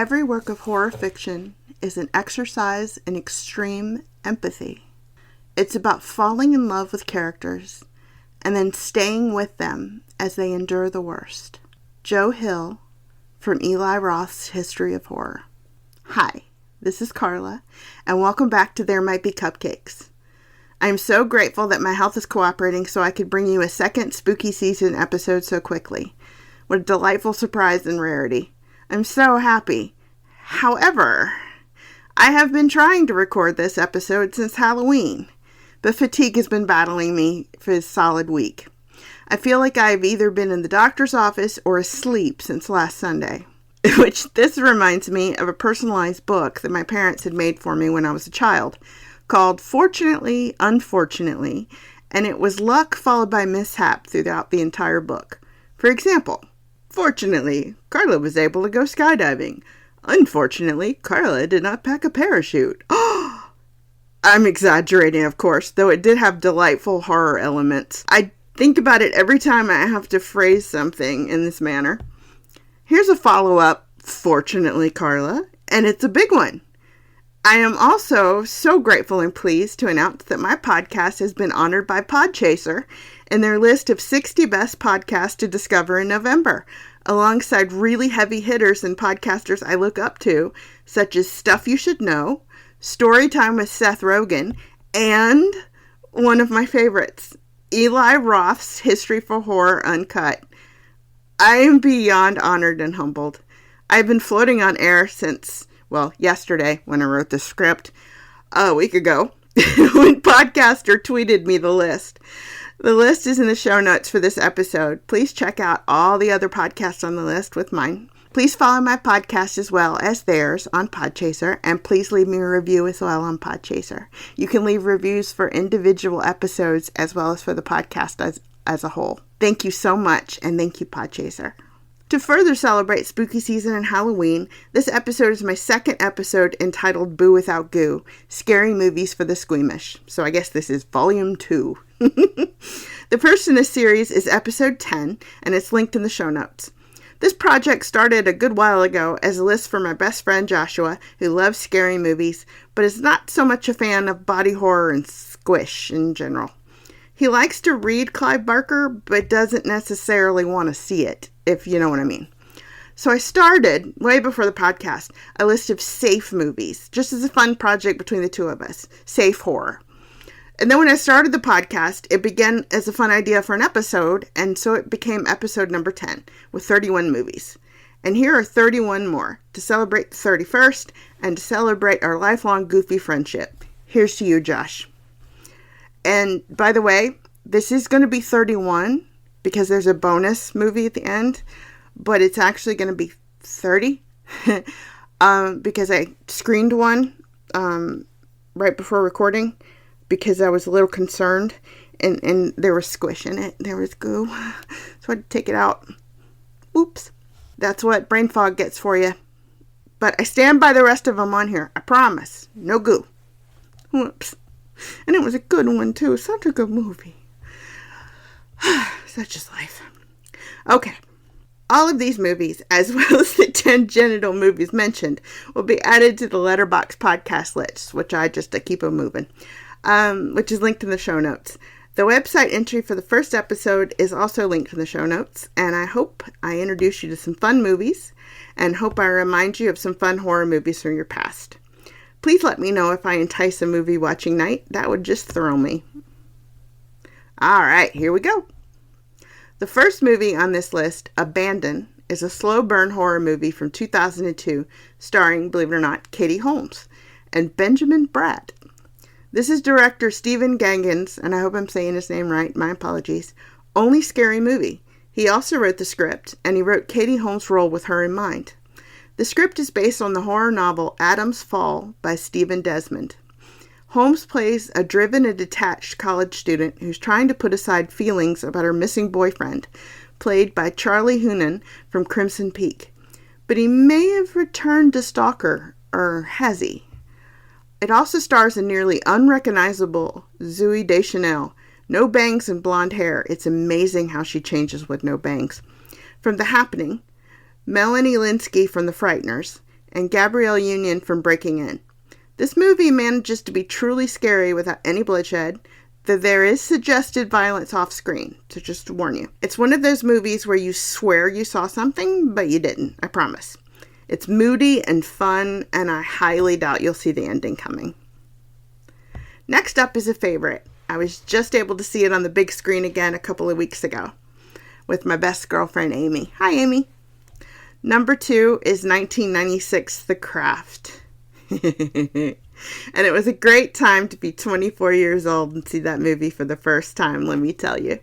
Every work of horror fiction is an exercise in extreme empathy. It's about falling in love with characters and then staying with them as they endure the worst. Joe Hill from Eli Roth's History of Horror. Hi, this is Carla, and welcome back to There Might Be Cupcakes. I am so grateful that my health is cooperating so I could bring you a second spooky season episode so quickly. What a delightful surprise and rarity. I'm so happy. However, I have been trying to record this episode since Halloween, but fatigue has been battling me for a solid week. I feel like I have either been in the doctor's office or asleep since last Sunday, which this reminds me of a personalized book that my parents had made for me when I was a child, called Fortunately, Unfortunately, and it was luck followed by mishap throughout the entire book. For example, fortunately, Carla was able to go skydiving. Unfortunately, Carla did not pack a parachute. I'm exaggerating, of course, though it did have delightful horror elements. I think about it every time I have to phrase something in this manner. Here's a follow-up, Fortunately, Carla, and it's a big one. I am also so grateful and pleased to announce that my podcast has been honored by Podchaser in their list of 60 best podcasts to discover in November, alongside really heavy hitters and podcasters I look up to, such as Stuff You Should Know, Storytime with Seth Rogen, and one of my favorites, Eli Roth's History for Horror Uncut. I am beyond honored and humbled. I've been floating on air since, yesterday when I wrote the script, a week ago, when Podcaster tweeted me the list. The list is in the show notes for this episode. Please check out all the other podcasts on the list with mine. Please follow my podcast as well as theirs on Podchaser, and please leave me a review as well on Podchaser. You can leave reviews for individual episodes as well as for the podcast as a whole. Thank you so much, and thank you, Podchaser. To further celebrate spooky season and Halloween, this episode is my second episode entitled Boo Without Goo, Scary Movies for the Squeamish. So I guess this is volume 2. The first in this series is episode 10, and it's linked in the show notes. This project started a good while ago as a list for my best friend Joshua, who loves scary movies, but is not so much a fan of body horror and squish in general. He likes to read Clive Barker, but doesn't necessarily want to see it, if you know what I mean. So I started, way before the podcast, a list of safe movies, just as a fun project between the two of us. Safe horror. And then when I started the podcast, it began as a fun idea for an episode, and so it became episode number 10, with 31 movies. And here are 31 more, to celebrate the 31st, and to celebrate our lifelong goofy friendship. Here's to you, Josh. And by the way, this is going to be 31, because there's a bonus movie at the end, but it's actually going to be 30, because I screened one right before recording, because I was a little concerned, and there was squish in it. There was goo, so I had to take it out. Oops. That's what brain fog gets for you. But I stand by the rest of them on here. I promise. No goo. Whoops. And it was a good one, too. Such a good movie. Such is life. Okay. All of these movies, as well as the 10 genital movies mentioned, will be added to the Letterboxd podcast list, which I just keep them moving, which is linked in the show notes. The website entry for the first episode is also linked in the show notes, and I hope I introduce you to some fun movies, and hope I remind you of some fun horror movies from your past. Please let me know if I entice a movie watching night. That would just thrill me. Alright, here we go. The first movie on this list, Abandon, is a slow burn horror movie from 2002, starring, believe it or not, Katie Holmes and Benjamin Bratt. This is director Stephen Gaggen's, and I hope I'm saying his name right, my apologies, only scary movie. He also wrote the script, and he wrote Katie Holmes' role with her in mind. The script is based on the horror novel Adam's Fall by Stephen Desmond. Holmes plays a driven and detached college student who's trying to put aside feelings about her missing boyfriend, played by Charlie Hunnam from Crimson Peak. But he may have returned to stalk her, or has he? It also stars a nearly unrecognizable Zooey Deschanel. No bangs and blonde hair. It's amazing how she changes with no bangs. From The Happening, Melanie Linsky from The Frighteners, and Gabrielle Union from Breaking In. This movie manages to be truly scary without any bloodshed, though there is suggested violence off screen, so just to warn you. It's one of those movies where you swear you saw something, but you didn't, I promise. It's moody and fun, and I highly doubt you'll see the ending coming. Next up is a favorite. I was just able to see it on the big screen again a couple of weeks ago with my best girlfriend, Amy. Hi, Amy. Number 2 is 1996's The Craft. And it was a great time to be 24 years old and see that movie for the first time, let me tell you.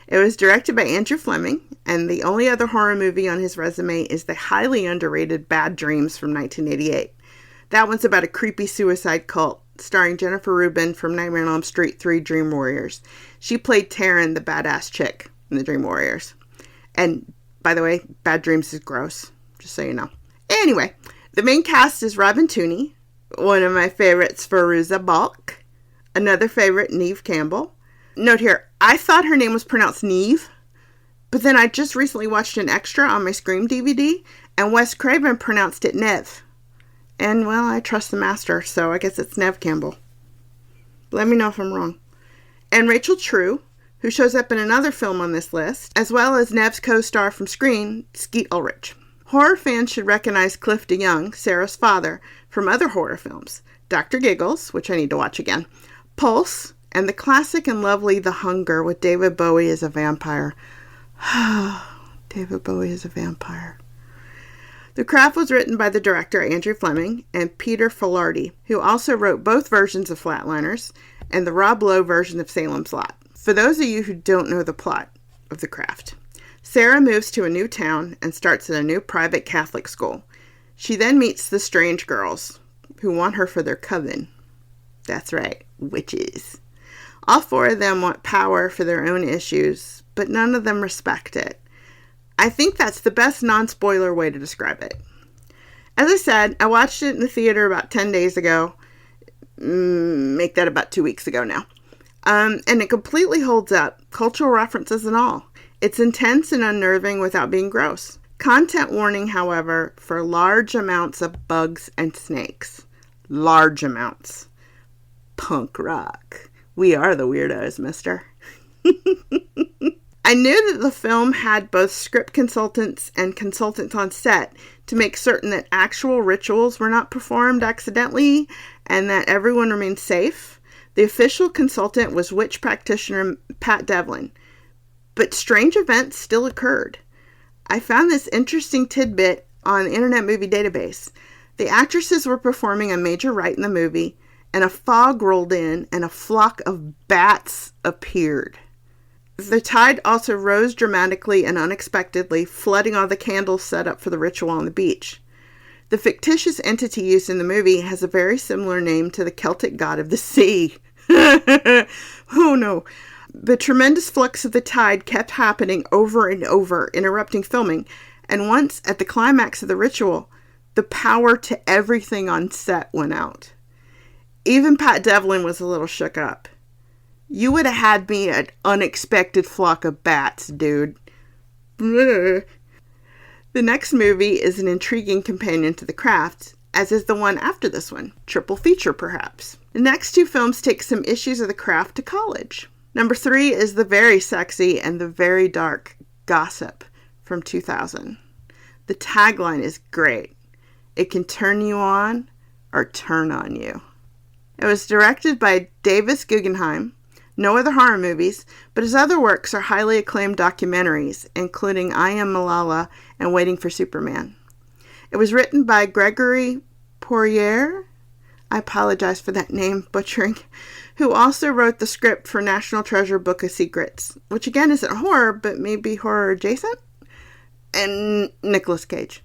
It was directed by Andrew Fleming, and the only other horror movie on his resume is the highly underrated Bad Dreams from 1988. That one's about a creepy suicide cult, starring Jennifer Rubin from Nightmare on Elm Street 3 Dream Warriors. She played Taryn, the badass chick in the Dream Warriors. And, by the way, Bad Dreams is gross, just so you know. Anyway, the main cast is Robin Tooney, one of my favorites, Fairuza Balk, another favorite, Neve Campbell. Note here, I thought her name was pronounced Neve, but then I just recently watched an extra on my Scream DVD, and Wes Craven pronounced it Nev. And, well, I trust the master, so I guess it's Neve Campbell. Let me know if I'm wrong. And Rachel True, who shows up in another film on this list, as well as Nev's co-star from Scream, Skeet Ulrich. Horror fans should recognize Cliff DeYoung, Sarah's father, from other horror films. Dr. Giggles, which I need to watch again, Pulse, and the classic and lovely The Hunger with David Bowie as a vampire. David Bowie as a vampire. The Craft was written by the director Andrew Fleming and Peter Filardi, who also wrote both versions of Flatliners and the Rob Lowe version of Salem's Lot. For those of you who don't know the plot of The Craft, Sarah moves to a new town and starts at a new private Catholic school. She then meets the strange girls, who want her for their coven. That's right, witches. All 4 of them want power for their own issues, but none of them respect it. I think that's the best non-spoiler way to describe it. As I said, I watched it in the theater about 10 days ago. Make that about 2 weeks ago now. And it completely holds up, cultural references and all. It's intense and unnerving without being gross. Content warning, however, for large amounts of bugs and snakes. Large amounts. Punk rock. We are the weirdos, mister. I knew that the film had both script consultants and consultants on set to make certain that actual rituals were not performed accidentally and that everyone remained safe. The official consultant was witch practitioner Pat Devlin, but strange events still occurred. I found this interesting tidbit on the Internet Movie Database. The actresses were performing a major rite in the movie, and a fog rolled in and a flock of bats appeared. The tide also rose dramatically and unexpectedly, flooding all the candles set up for the ritual on the beach. The fictitious entity used in the movie has a very similar name to the Celtic god of the sea. Oh no. The tremendous flux of the tide kept happening over and over, interrupting filming, and once at the climax of the ritual, the power to everything on set went out. Even Pat Devlin was a little shook up. You would have had me an unexpected flock of bats, dude. The next movie is an intriguing companion to The Craft, as is the one after this one. Triple feature, perhaps. The next 2 films take some issues of The Craft to college. Number 3 is the very sexy and the very dark Gossip from 2000. The tagline is great. It can turn you on or turn on you. It was directed by Davis Guggenheim. No other horror movies, but his other works are highly acclaimed documentaries, including I Am Malala and Waiting for Superman. It was written by Gregory Poirier, I apologize for that name butchering, who also wrote the script for National Treasure Book of Secrets, which again isn't horror, but maybe horror adjacent, and Nicolas Cage.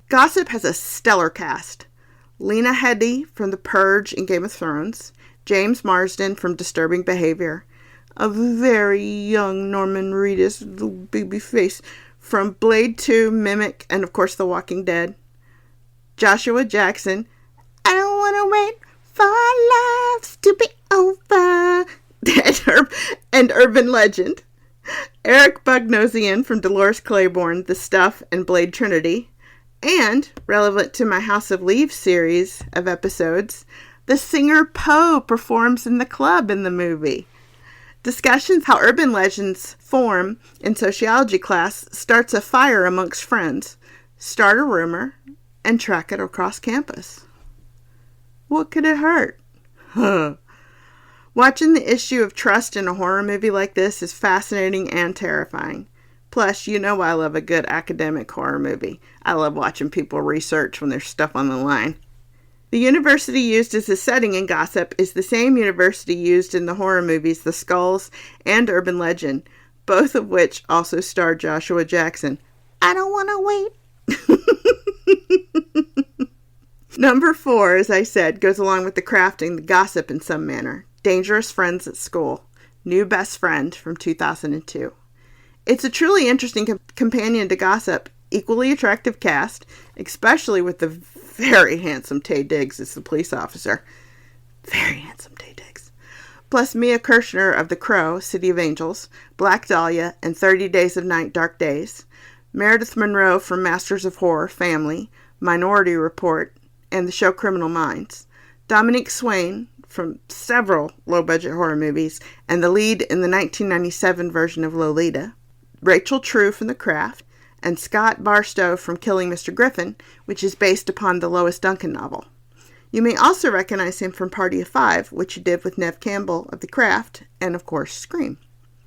Gossip has a stellar cast. Lena Headey from The Purge and Game of Thrones, James Marsden from Disturbing Behavior, a very young Norman Reedus, little baby face, from Blade 2, Mimic, and of course The Walking Dead, Joshua Jackson, I don't want to wait for our lives to be over, and Urban Legend, Eric Bugnosian from Dolores Claiborne, The Stuff, and Blade Trinity, And, relevant to my House of Leaves series of episodes, the singer Poe performs in the club in the movie. Discussions how urban legends form in sociology class starts a fire amongst friends, start a rumor, and track it across campus. What could it hurt? Watching the issue of trust in a horror movie like this is fascinating and terrifying. Plus, you know I love a good academic horror movie. I love watching people research when there's stuff on the line. The university used as a setting in Gossip is the same university used in the horror movies The Skulls and Urban Legend, both of which also star Joshua Jackson. I don't want to wait. Number 4, as I said, goes along with the crafting, the gossip in some manner. Dangerous Friends at School. New Best Friend from 2002. It's a truly interesting companion to Gossip. Equally attractive cast, especially with the very handsome Taye Diggs as the police officer. Very handsome Taye Diggs. Plus Mia Kirshner of The Crow, City of Angels, Black Dahlia, and 30 Days of Night, Dark Days. Meredith Monroe from Masters of Horror, Family, Minority Report, and the show Criminal Minds. Dominique Swain from several low-budget horror movies, and the lead in the 1997 version of Lolita. Rachel True from The Craft, and Scott Barstow from Killing Mr. Griffin, which is based upon the Lois Duncan novel. You may also recognize him from Party of Five, which he did with Neve Campbell of The Craft, and of course Scream.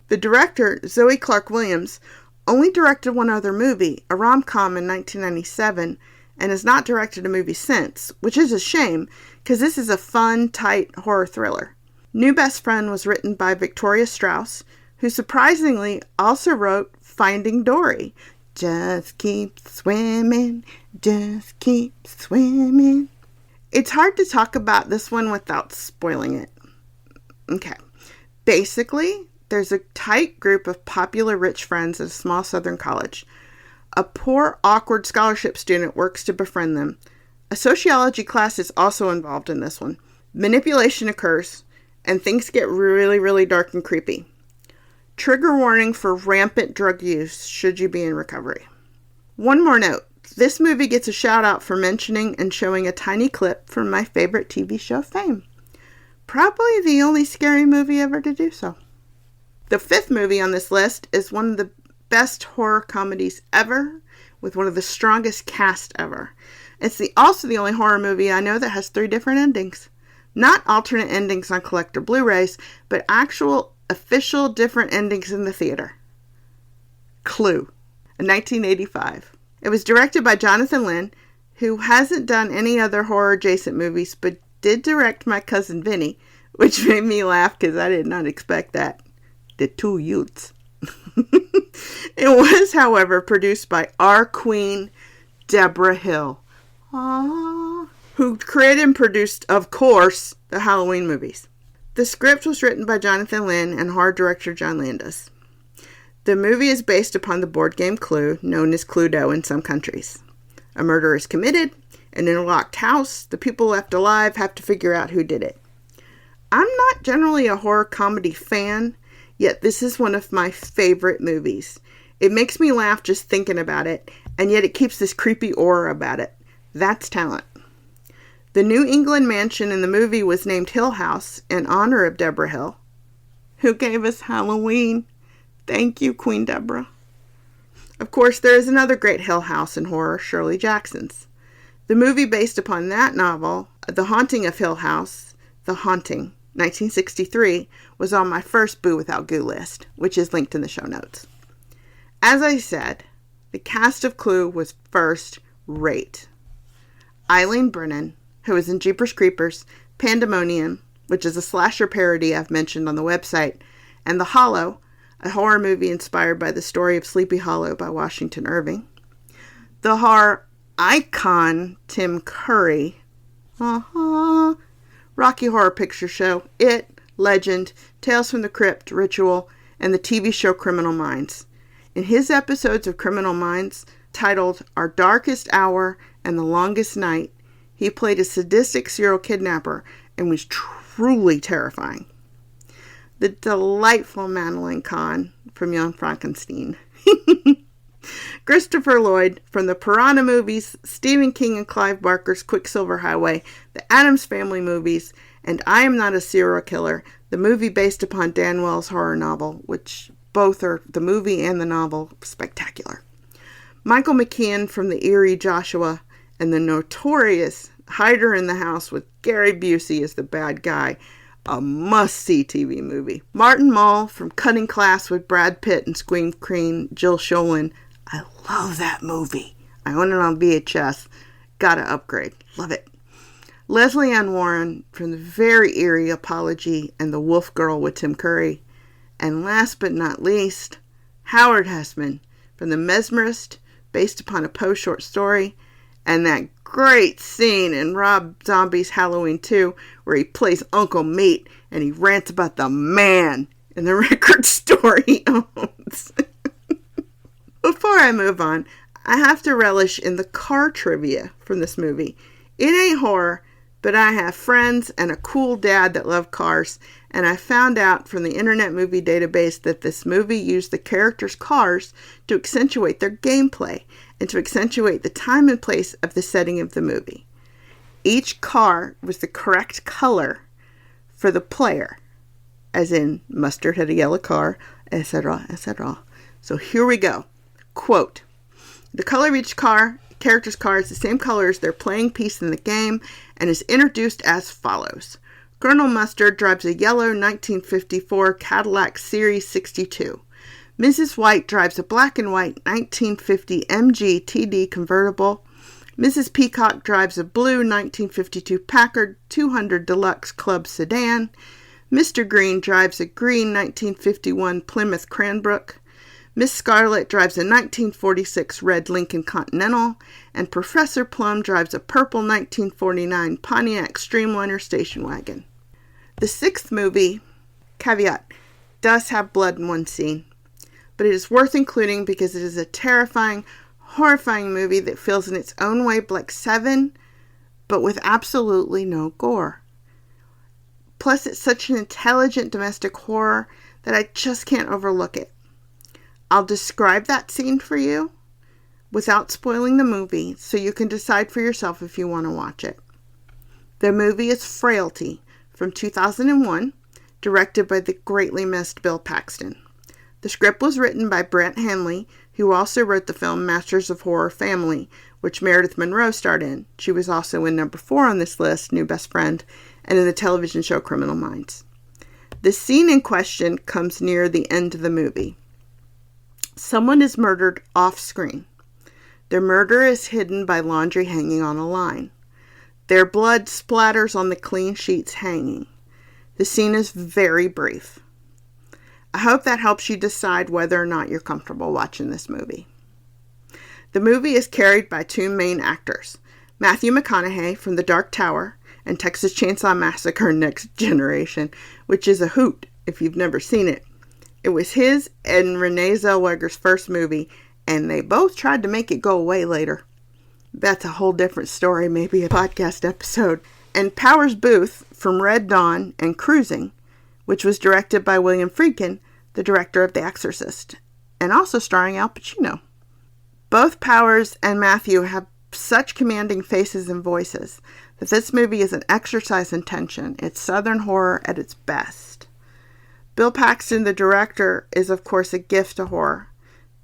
The director, Zoe Clark-Williams, only directed one other movie, a rom-com in 1997, and has not directed a movie since, which is a shame, because this is a fun, tight horror thriller. New Best Friend was written by Victoria Strauss, who surprisingly also wrote Finding Dory. Just keep swimming, just keep swimming. It's hard to talk about this one without spoiling it. Okay. Basically, there's a tight group of popular rich friends at a small southern college. A poor, awkward scholarship student works to befriend them. A sociology class is also involved in this one. Manipulation occurs, and things get really, really dark and creepy. Trigger warning for rampant drug use should you be in recovery. One more note. This movie gets a shout out for mentioning and showing a tiny clip from my favorite TV show, Fame. Probably the only scary movie ever to do so. The 5th movie on this list is one of the best horror comedies ever, with one of the strongest cast ever. It's also the only horror movie I know that has 3 different endings. Not alternate endings on collector Blu-rays, but actual official different endings in the theater. Clue, in 1985. It was directed by Jonathan Lynn, who hasn't done any other horror-adjacent movies, but did direct My Cousin Vinny, which made me laugh because I did not expect that. The 2 youths. It was, however, produced by our queen, Deborah Hill, who created and produced, of course, the Halloween movies. The script was written by Jonathan Lynn and horror director John Landis. The movie is based upon the board game Clue, known as Cluedo in some countries. A murder is committed, and in a locked house, the people left alive have to figure out who did it. I'm not generally a horror comedy fan, yet this is one of my favorite movies. It makes me laugh just thinking about it, and yet it keeps this creepy aura about it. That's talent. The New England mansion in the movie was named Hill House in honor of Deborah Hill, who gave us Halloween. Thank you, Queen Deborah. Of course, there is another great Hill House in horror, Shirley Jackson's. The movie based upon that novel, The Haunting of Hill House, The Haunting, 1963, was on my first Boo Without Goo list, which is linked in the show notes. As I said, the cast of Clue was first rate. Eileen Brennan, who was in Jeepers Creepers, Pandemonium, which is a slasher parody I've mentioned on the website, and The Hollow, a horror movie inspired by the story of Sleepy Hollow by Washington Irving. The horror icon Tim Curry, Rocky Horror Picture Show, It, Legend, Tales from the Crypt, Ritual, and the TV show Criminal Minds. In his episodes of Criminal Minds, titled Our Darkest Hour and the Longest Night, he played a sadistic serial kidnapper and was truly terrifying. The delightful Madeline Kahn from Young Frankenstein. Christopher Lloyd from the Piranha movies, Stephen King and Clive Barker's Quicksilver Highway, the Addams Family movies, and I Am Not a Serial Killer, the movie based upon Dan Wells' horror novel, which both are, the movie and the novel, spectacular. Michael McKean from the eerie Joshua, and the notorious Hider in the House with Gary Busey as the bad guy, a must-see TV movie. Martin Mull from Cutting Class with Brad Pitt and Scream Queen Jill Schoelen. I love that movie. I own it on VHS. Gotta upgrade. Love it. Leslie Ann Warren from the very eerie Apology and The Wolf Girl with Tim Curry. And last but not least, Howard Hessman from The Mesmerist, based upon a Poe short story, and that great scene in Rob Zombie's Halloween 2 where he plays Uncle Meat and he rants about the man in the record store he owns. Before I move on, I have to relish in the car trivia from this movie. It ain't horror, but I have friends and a cool dad that love cars, and I found out from the Internet Movie Database that this movie used the characters' cars to accentuate their gameplay and to accentuate the time and place of the setting of the movie. Each car was the correct color for the player, as in Mustard had a yellow car, etc., etc. So here we go. Quote, the color of each character's car is the same color as their playing piece in the game and is introduced as follows. Colonel Mustard drives a yellow 1954 Cadillac Series 62. Mrs. White drives a black and white 1950 MG TD convertible. Mrs. Peacock drives a blue 1952 Packard 200 Deluxe Club sedan. Mr. Green drives a green 1951 Plymouth Cranbrook. Miss Scarlet drives a 1946 red Lincoln Continental, and Professor Plum drives a purple 1949 Pontiac Streamliner station wagon. The sixth movie, caveat, does have blood in one scene, but it is worth including because it is a terrifying, horrifying movie that feels in its own way like Seven, but with absolutely no gore. Plus, it's such an intelligent domestic horror that I just can't overlook it. I'll describe that scene for you without spoiling the movie so you can decide for yourself if you want to watch it. The movie is Frailty from 2001, directed by the greatly missed Bill Paxton. The script was written by Brent Hanley, who also wrote the film Masters of Horror Family, which Meredith Monroe starred in. She was also in number 4 on this list, New Best Friend, and in the television show Criminal Minds. The scene in question comes near the end of the movie. Someone is murdered off-screen. Their murder is hidden by laundry hanging on a line. Their blood splatters on the clean sheets hanging. The scene is very brief. I hope that helps you decide whether or not you're comfortable watching this movie. The movie is carried by 2 main actors, Matthew McConaughey from The Dark Tower and Texas Chainsaw Massacre Next Generation, which is a hoot if you've never seen it. It was his and Renee Zellweger's first movie, and they both tried to make it go away later. That's a whole different story, maybe a podcast episode. And Powers Booth from Red Dawn and Cruising, which was directed by William Friedkin, the director of The Exorcist, and also starring Al Pacino. Both Powers and Matthew have such commanding faces and voices that this movie is an exercise in tension. It's Southern horror at its best. Bill Paxton, the director, is of course a gift to horror.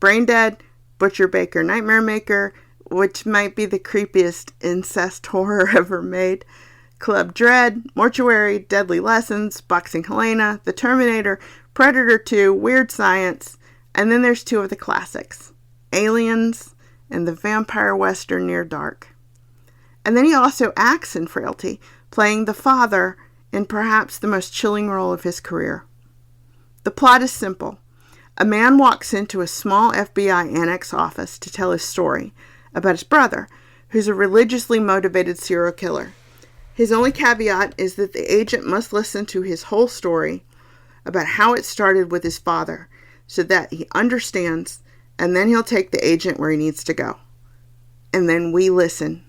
Braindead, Butcher Baker, Nightmare Maker, which might be the creepiest incest horror ever made, Club Dread, Mortuary, Deadly Lessons, Boxing Helena, The Terminator, Predator 2, Weird Science, and then there's 2 of the classics, Aliens and the vampire western Near Dark. And then he also acts in Frailty, playing the father in perhaps the most chilling role of his career. The plot is simple. A man walks into a small FBI annex office to tell his story about his brother, who's a religiously motivated serial killer. His only caveat is that the agent must listen to his whole story about how it started with his father so that he understands, and then he'll take the agent where he needs to go. And then we listen.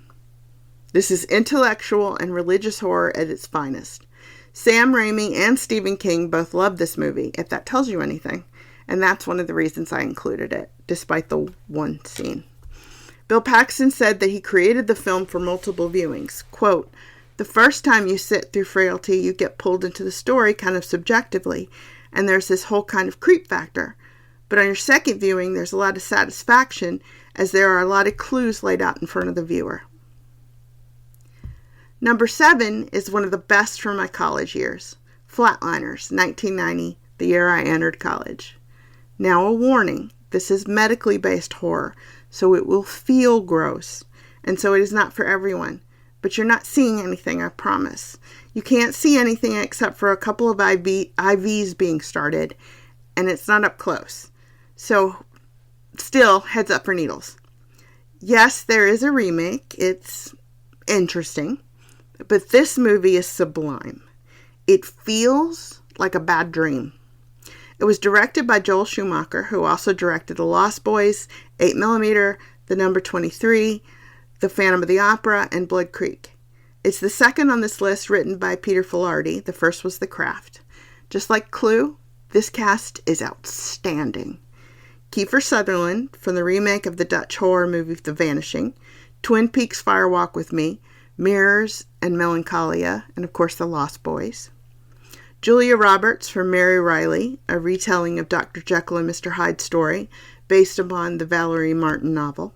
This is intellectual and religious horror at its finest. Sam Raimi and Stephen King both loved this movie, if that tells you anything, and that's one of the reasons I included it, despite the one scene. Bill Paxton said that he created the film for multiple viewings. Quote, "The first time you sit through Frailty, you get pulled into the story kind of subjectively, and there's this whole kind of creep factor. But on your second viewing, there's a lot of satisfaction, as there are a lot of clues laid out in front of the viewer." Number 7 is one of the best from my college years. Flatliners, 1990, the year I entered college. Now a warning, this is medically based horror, so it will feel gross, and so it is not for everyone. But you're not seeing anything, I promise. You can't see anything except for a couple of IVs being started, and it's not up close. So, still, heads up for needles. Yes, there is a remake. It's interesting. But this movie is sublime. It feels like a bad dream. It was directed by Joel Schumacher, who also directed The Lost Boys, 8mm, The Number 23, The Phantom of the Opera, and Willow Creek. It's the second on this list written by Peter Filardi. The first was The Craft. Just like Clue, this cast is outstanding. Kiefer Sutherland, from the remake of the Dutch horror movie The Vanishing, Twin Peaks Fire Walk with Me, Mirrors and Melancholia, and of course The Lost Boys. Julia Roberts from Mary Riley, a retelling of Dr. Jekyll and Mr. Hyde's story based upon the Valerie Martin novel.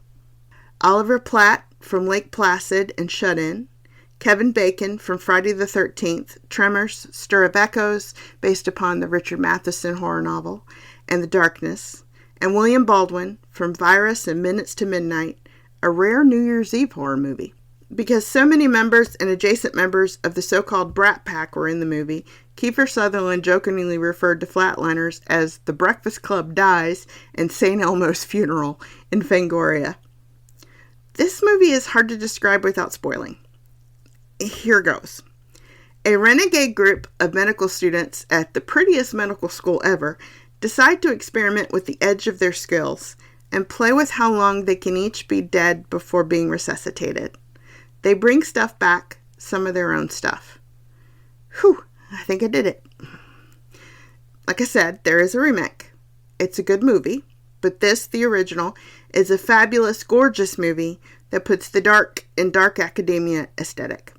Oliver Platt from Lake Placid and Shut In. Kevin Bacon from Friday the 13th, Tremors, Stir of Echoes, based upon the Richard Matheson horror novel, and The Darkness. And William Baldwin from Virus and Minutes to Midnight, a rare New Year's Eve horror movie. Because so many members and adjacent members of the so-called Brat Pack were in the movie, Kiefer Sutherland jokingly referred to Flatliners as The Breakfast Club Dies and St. Elmo's Funeral in Fangoria. This movie is hard to describe without spoiling. Here goes. A renegade group of medical students at the prettiest medical school ever decide to experiment with the edge of their skills and play with how long they can each be dead before being resuscitated. They bring stuff back, some of their own stuff. Whew, I think I did it. Like I said, there is a remake. It's a good movie, but this, the original, is a fabulous, gorgeous movie that puts the dark in dark academia aesthetic.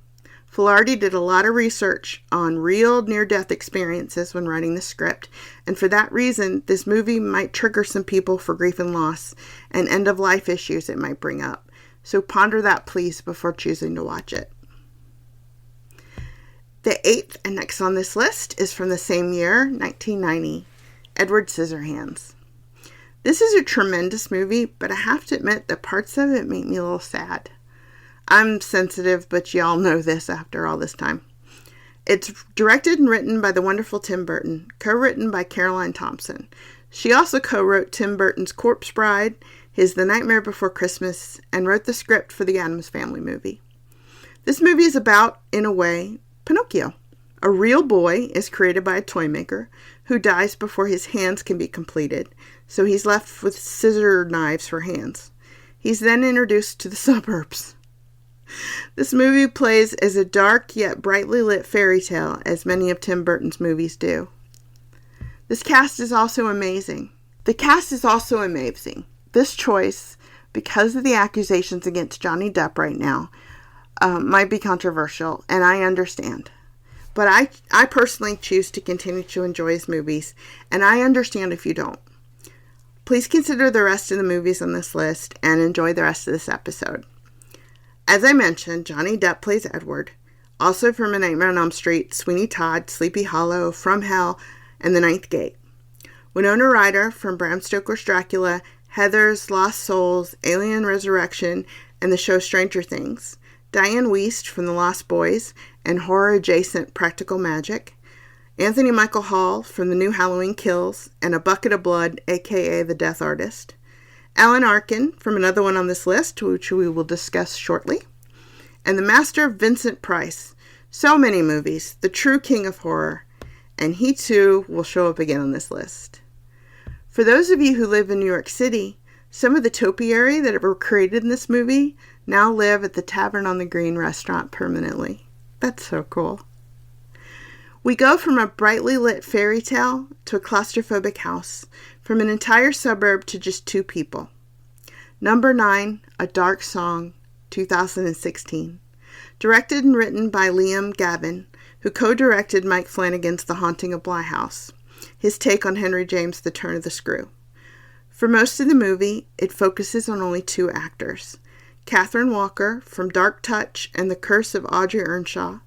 Filardi did a lot of research on real near-death experiences when writing the script, and for that reason, this movie might trigger some people for grief and loss and end-of-life issues it might bring up. So ponder that, please, before choosing to watch it. The 8th and next on this list is from the same year, 1990, Edward Scissorhands. This is a tremendous movie, but I have to admit that parts of it make me a little sad. I'm sensitive, but y'all know this after all this time. It's directed and written by the wonderful Tim Burton, co-written by Caroline Thompson. She also co-wrote Tim Burton's Corpse Bride, his The Nightmare Before Christmas, and wrote the script for the Addams Family movie. This movie is about, in a way, Pinocchio. A real boy is created by a toy maker who dies before his hands can be completed, so he's left with scissor knives for hands. He's then introduced to the suburbs. This movie plays as a dark yet brightly lit fairy tale, as many of Tim Burton's movies do. This cast is also amazing. This choice, because of the accusations against Johnny Depp right now, might be controversial, and I understand. But I personally choose to continue to enjoy his movies, and I understand if you don't. Please consider the rest of the movies on this list and enjoy the rest of this episode. As I mentioned, Johnny Depp plays Edward. Also from A Nightmare on Elm Street, Sweeney Todd, Sleepy Hollow, From Hell, and The Ninth Gate. Winona Ryder from Bram Stoker's Dracula, Heathers, Lost Souls, Alien Resurrection, and the show Stranger Things. Diane Wiest from The Lost Boys and horror-adjacent Practical Magic. Anthony Michael Hall from The New Halloween Kills and A Bucket of Blood, aka The Death Artist. Alan Arkin from another one on this list, which we will discuss shortly. And the master Vincent Price. So many movies, the true king of horror. And he too will show up again on this list. For those of you who live in New York City, some of the topiary that were created in this movie now live at the Tavern on the Green restaurant permanently. That's so cool. We go from a brightly lit fairy tale to a claustrophobic house, from an entire suburb to just 2 people. Number 9, A Dark Song, 2016. Directed and written by Liam Gavin, who co-directed Mike Flanagan's The Haunting of Bly House, his take on Henry James' The Turn of the Screw. For most of the movie, it focuses on only 2 actors, Catherine Walker from Dark Touch and The Curse of Audrey Earnshaw,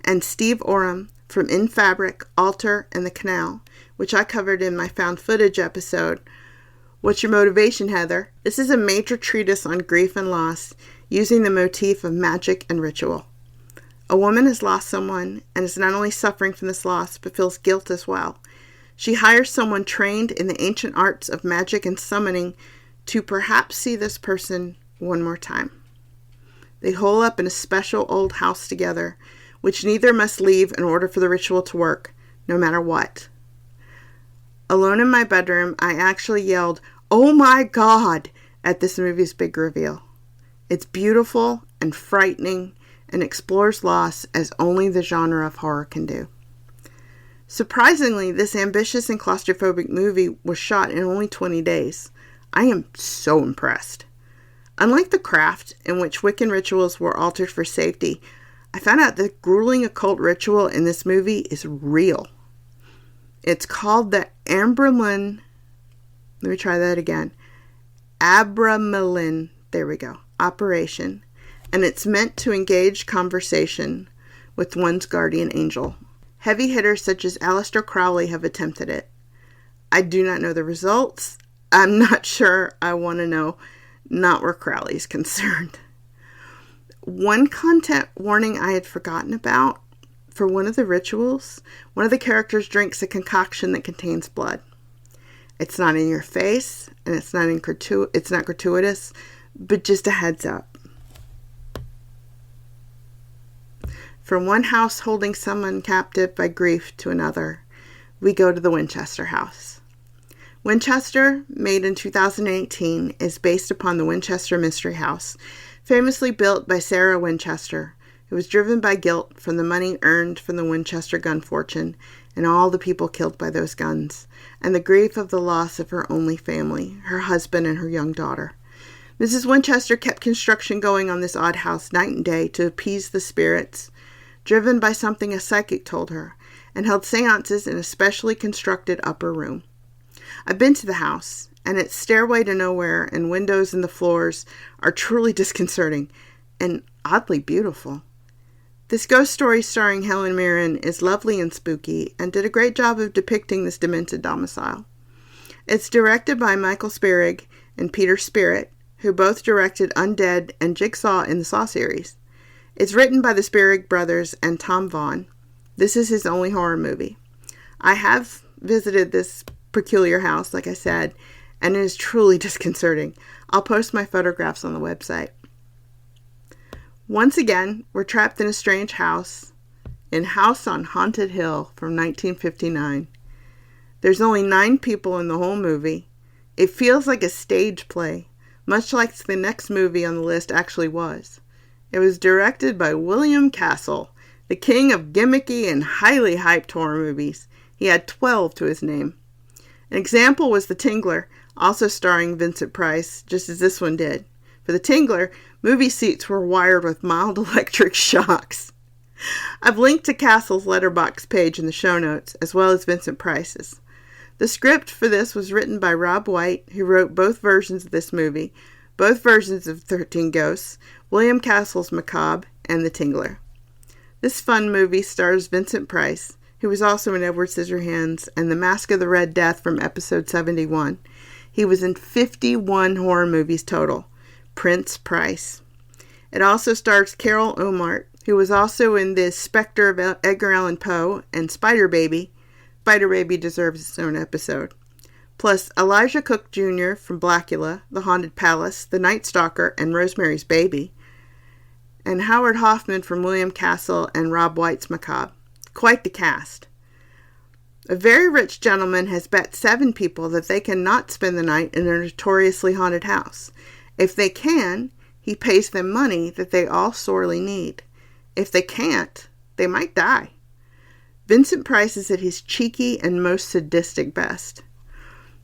and Steve Oram from In Fabric, Altar, and The Canal, which I covered in my found footage episode, What's Your Motivation, Heather? This is a major treatise on grief and loss, using the motif of magic and ritual. A woman has lost someone and is not only suffering from this loss, but feels guilt as well. She hires someone trained in the ancient arts of magic and summoning to perhaps see this person one more time. They hole up in a special old house together, which neither must leave in order for the ritual to work, no matter what. Alone in my bedroom, I actually yelled, "Oh my God!" at this movie's big reveal. It's beautiful and frightening and explores loss as only the genre of horror can do. Surprisingly, this ambitious and claustrophobic movie was shot in only 20 days. I am so impressed. Unlike The Craft, in which Wiccan rituals were altered for safety, I found out the grueling occult ritual in this movie is real. It's called the Abramelin. Let me try that again. Abramelin. There we go. Operation. And it's meant to engage conversation with one's guardian angel. Heavy hitters such as Aleister Crowley have attempted it. I do not know the results. I'm not sure I want to know, not where Crowley's concerned. One content warning I had forgotten about, for one of the rituals, one of the characters drinks a concoction that contains blood. It's not in your face, and it's not gratuitous, but just a heads up. From one house holding someone captive by grief to another, we go to the Winchester house. Winchester, made in 2018, is based upon the Winchester Mystery House, famously built by Sarah Winchester, who was driven by guilt from the money earned from the Winchester gun fortune and all the people killed by those guns, and the grief of the loss of her only family, her husband and her young daughter. Mrs. Winchester kept construction going on this odd house night and day to appease the spirits, driven by something a psychic told her, and held seances in a specially constructed upper room. I've been to the house, and its stairway to nowhere and windows in the floors are truly disconcerting and oddly beautiful. This ghost story starring Helen Mirren is lovely and spooky and did a great job of depicting this demented domicile. It's directed by Michael Spierig and Peter Spirit, who both directed Undead and Jigsaw in the Saw series. It's written by the Spierig brothers and Tom Vaughn. This is his only horror movie. I have visited this peculiar house, like I said, and it is truly disconcerting. I'll post my photographs on the website. Once again, we're trapped in a strange house, in House on Haunted Hill from 1959. There's only 9 people in the whole movie. It feels like a stage play, much like the next movie on the list actually was. It was directed by William Castle, the king of gimmicky and highly hyped horror movies. He had 12 to his name. An example was The Tingler, also starring Vincent Price, just as this one did. For The Tingler, movie seats were wired with mild electric shocks. I've linked to Castle's Letterboxd page in the show notes, as well as Vincent Price's. The script for this was written by Rob White, who wrote both versions of this movie, both versions of 13 Ghosts, William Castle's Macabre, and The Tingler. This fun movie stars Vincent Price, who was also in Edward Scissorhands and The Mask of the Red Death from episode 71. He was in 51 horror movies total. Prince Price. It also stars Carol Omart, who was also in The Spectre of Edgar Allan Poe and Spider Baby. Spider Baby deserves its own episode. Plus Elijah Cook Jr. from Blackula, The Haunted Palace, The Night Stalker, and Rosemary's Baby. And Howard Hoffman from William Castle and Rob White's Macabre. Quite the cast. A very rich gentleman has bet 7 people that they cannot spend the night in a notoriously haunted house. If they can, he pays them money that they all sorely need. If they can't, they might die. Vincent Price is at his cheeky and most sadistic best.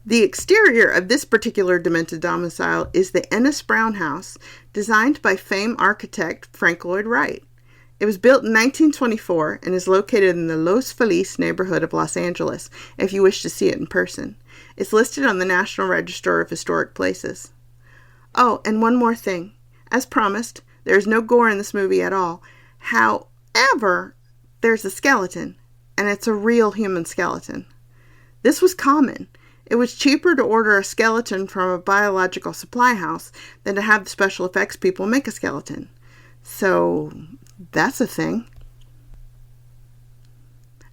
The exterior of this particular demented domicile is the Ennis Brown House, designed by famed architect Frank Lloyd Wright. It was built in 1924 and is located in the Los Feliz neighborhood of Los Angeles, if you wish to see it in person. It's listed on the National Register of Historic Places. Oh, and one more thing. As promised, there is no gore in this movie at all. However, there's a skeleton, and it's a real human skeleton. This was common. It was cheaper to order a skeleton from a biological supply house than to have the special effects people make a skeleton. So, that's a thing.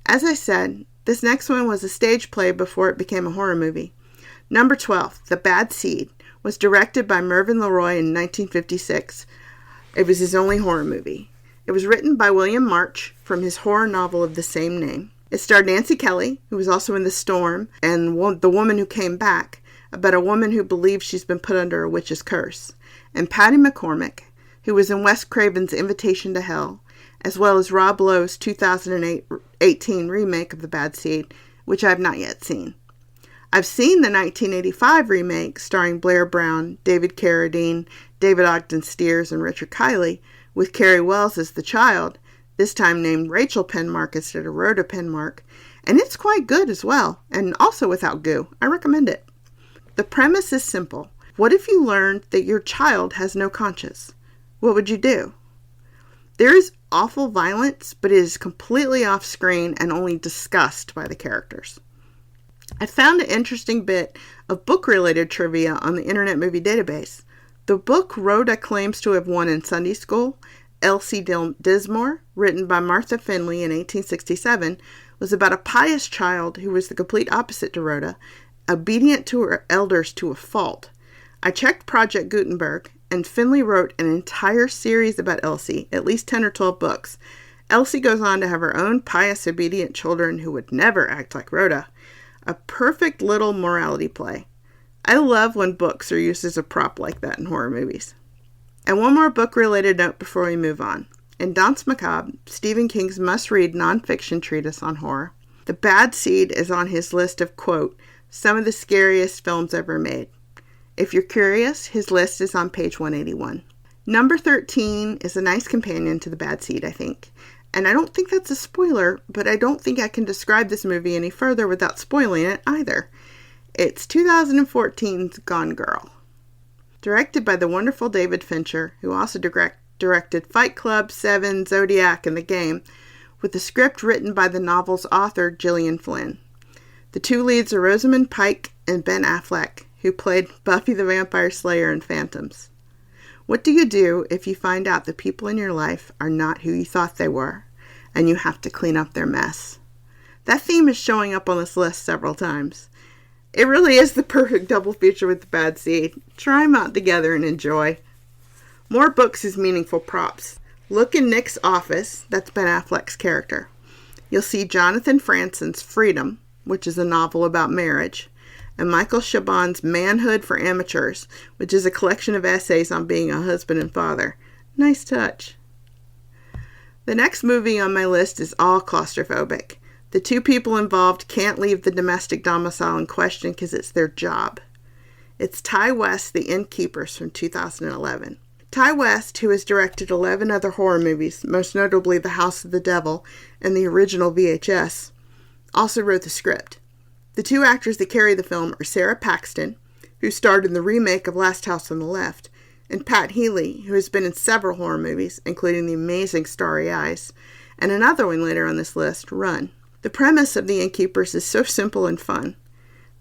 As I said, this next one was a stage play before it became a horror movie. Number 12, The Bad Seed, was directed by Mervyn LeRoy in 1956. It was his only horror movie. It was written by William March from his horror novel of the same name. It starred Nancy Kelly, who was also in The Storm, and The Woman Who Came Back, about a woman who believes she's been put under a witch's curse, and Patty McCormick, who was in Wes Craven's Invitation to Hell, as well as Rob Lowe's 2018 remake of The Bad Seed, which I have not yet seen. I've seen the 1985 remake starring Blair Brown, David Carradine, David Ogden Stiers, and Richard Kiley, with Carrie Wells as the child, this time named Rachel Penmark instead of Rhoda Penmark, and it's quite good as well, and also Without Goo. I recommend it. The premise is simple. What if you learned that your child has no conscience? What would you do? There is awful violence, but it is completely off screen and only discussed by the characters. I found an interesting bit of book-related trivia on the Internet Movie Database. The book Rhoda claims to have won in Sunday school, Elsie Dismore, written by Martha Finley in 1867, was about a pious child who was the complete opposite to Rhoda, obedient to her elders to a fault. I checked Project Gutenberg, and Finley wrote an entire series about Elsie, at least 10 or 12 books. Elsie goes on to have her own pious, obedient children who would never act like Rhoda. A perfect little morality play. I love when books are used as a prop like that in horror movies. And one more book-related note before we move on. In Danse Macabre, Stephen King's must-read nonfiction treatise on horror, The Bad Seed is on his list of, quote, some of the scariest films ever made. If you're curious, his list is on page 181. Number 13 is a nice companion to The Bad Seed, I think. And I don't think that's a spoiler, but I don't think I can describe this movie any further without spoiling it either. It's 2014's Gone Girl. Directed by the wonderful David Fincher, who also directed Fight Club, Seven, Zodiac, and The Game, with the script written by the novel's author, Gillian Flynn. The two leads are Rosamund Pike and Ben Affleck, who played Buffy the Vampire Slayer in Phantoms. What do you do if you find out the people in your life are not who you thought they were, and you have to clean up their mess? That theme is showing up on this list several times. It really is the perfect double feature with The Bad Seed. Try them out together and enjoy. More books as meaningful props. Look in Nick's office, that's Ben Affleck's character. You'll see Jonathan Franzen's Freedom, which is a novel about marriage, and Michael Chabon's Manhood for Amateurs, which is a collection of essays on being a husband and father. Nice touch. The next movie on my list is all claustrophobic. The two people involved can't leave the domestic domicile in question because it's their job. It's West the Innkeepers from 2011. Ti West, who has directed 11 other horror movies, most notably The House of the Devil and the original VHS, also wrote the script. The two actors that carry the film are Sarah Paxton, who starred in the remake of Last House on the Left, and Pat Healy, who has been in several horror movies, including the amazing Starry Eyes, and another one later on this list, Run. The premise of The Innkeepers is so simple and fun.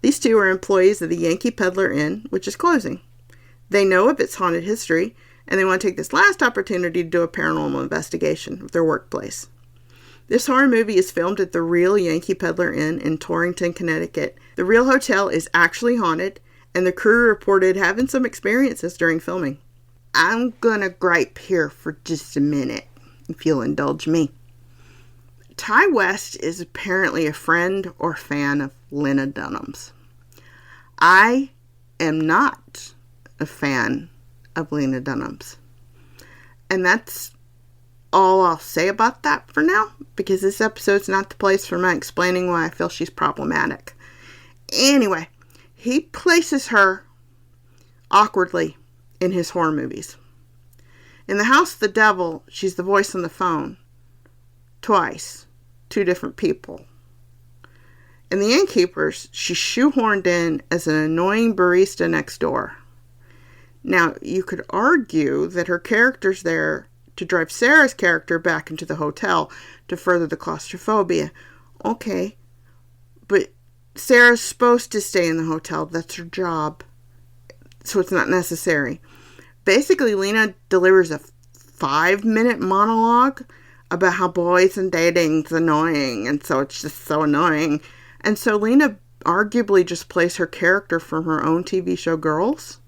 These two are employees of the Yankee Peddler Inn, which is closing. They know of its haunted history, and they want to take this last opportunity to do a paranormal investigation of their workplace. This horror movie is filmed at the real Yankee Peddler Inn in Torrington, Connecticut. The real hotel is actually haunted, and the crew reported having some experiences during filming. I'm gonna gripe here for just a minute, if you'll indulge me. Ti West is apparently a friend or fan of Lena Dunham's. I am not a fan of Lena Dunham's. And that's all I'll say about that for now, because this episode's not the place for my explaining why I feel she's problematic. Anyway, He places her awkwardly in his horror movies. In The House of the Devil, she's the voice on the phone. Twice. 2 different people. In The Innkeepers, she's shoehorned in as an annoying barista next door. Now, you could argue that her character's there to drive Sarah's character back into the hotel to further the claustrophobia. Okay, but Sarah's supposed to stay in the hotel. That's her job. So it's not necessary. Basically, Lena delivers a 5-minute monologue about how boys and dating's annoying, and so it's just so annoying. And so Lena arguably just plays her character from her own TV show Girls,